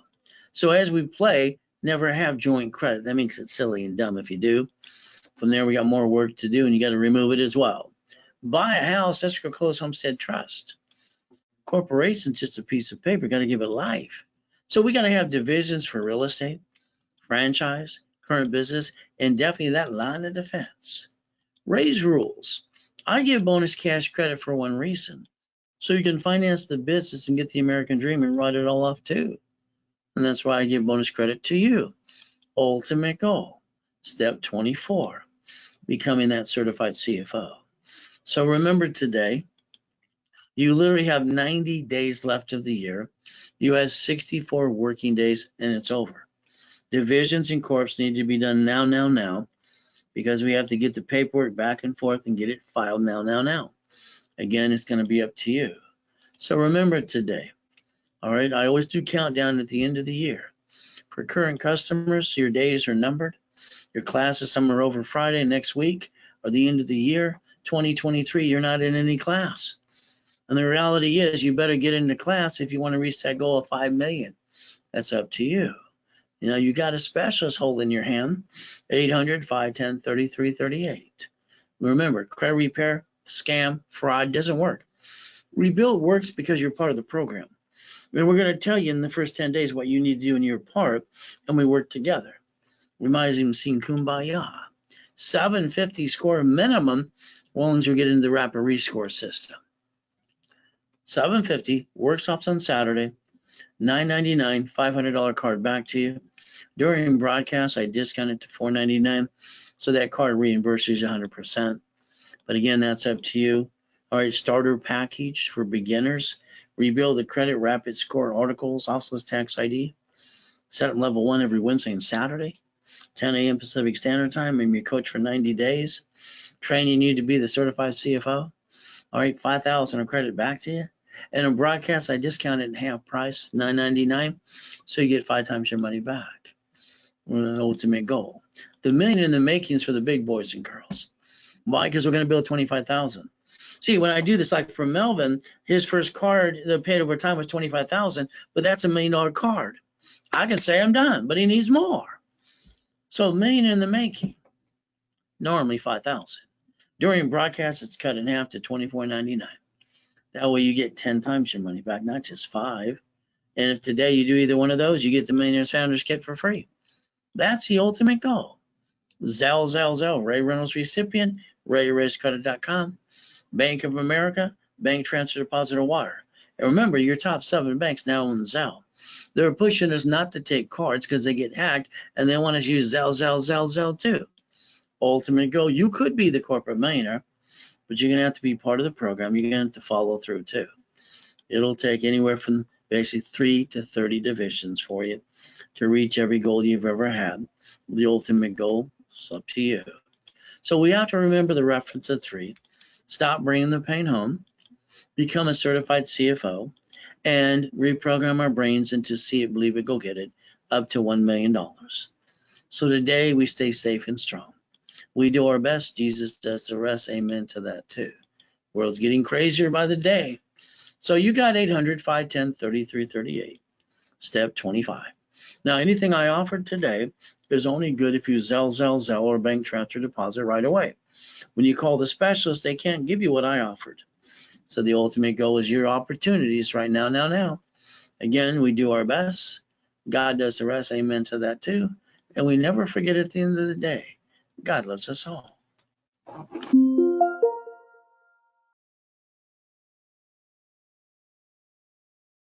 So as we play, never have joint credit. That makes it silly and dumb if you do. From there, we got more work to do, and you got to remove it as well. Buy a house, escrow, close, homestead, trust. Corporation's just a piece of paper. Got to give it life. So we got to have divisions for real estate, franchise, current business, and definitely that line of defense. Raise rules. I give bonus cash credit for one reason. So you can finance the business and get the American dream and write it all off too. And that's why I give bonus credit to you. Ultimate goal. Step 24, becoming that certified CFO. So remember today, you literally have 90 days left of the year. You have 64 working days and it's over. Divisions and corps need to be done now, because we have to get the paperwork back and forth and get it filed now. Again, it's going to be up to you. So remember today, all right, I always do countdown at the end of the year. For current customers, your days are numbered. Your classes, some are over Friday next week or the end of the year. 2023, you're not in any class. And the reality is you better get into class if you want to reach that goal of 5 million. That's up to you. You know, you got a specialist holding your hand, 800-510-3338. Remember, credit repair, scam, fraud doesn't work. Rebuild works because you're part of the program. And we're going to tell you in the first 10 days what you need to do in your part, and we work together. We might have even seen Kumbaya. 750 score minimum once you get into the rapid rescore system. 750 workshops on Saturday, $9.99, $500 card back to you. During broadcast, I discount it to $4.99, so that card reimburses you 100%. But again, that's up to you. All right, starter package for beginners. Rebuild the credit, rapid score articles, oscillus tax ID. Set up level 1 every Wednesday and Saturday, 10 a.m. Pacific Standard Time. I'm your coach for 90 days. Training you to be the certified CFO. All right, $5,000 of credit back to you. And a broadcast, I discount it in half price, $9.99, so you get 5 times your money back. An ultimate goal. The million in the making is for the big boys and girls. Why? Because we're going to build 25,000. See, when I do this, like for Melvin, his first card, the paid over time was 25,000, but that's $1 million card. I can say I'm done, but he needs more. So $1 million in the making, normally 5,000. During broadcast, it's cut in half to $24.99. That way you get 10 times your money back, not just 5. And if today you do either one of those, you get the Millionaires Founders Kit for free. That's the ultimate goal. Zell. Ray Reynolds recipient, RayRaceCredit.com. Bank of America, bank transfer, deposit, or wire. And remember, your top 7 banks now own Zelle. They're pushing us not to take cards because they get hacked, and they want us to use Zelle too. Ultimate goal, you could be the corporate millionaire, but you're going to have to be part of the program. You're going to have to follow through too. It'll take anywhere from basically 3 to 30 divisions for you to reach every goal you've ever had. The ultimate goal, it's up to you. So we have to remember the reference of 3. Stop bringing the pain home, become a certified CFO, and reprogram our brains into see it, believe it, go get it, up to $1 million. So today we stay safe and strong. We do our best. Jesus does the rest. Amen to that too. World's getting crazier by the day. So you got 800-510-3338. Step 25. Now, anything I offered today is only good if you Zelle, or bank transfer deposit right away. When you call the specialist, they can't give you what I offered. So the ultimate goal is your opportunities right now. Again, we do our best. God does the rest. Amen to that too. And we never forget at the end of the day, God loves us all.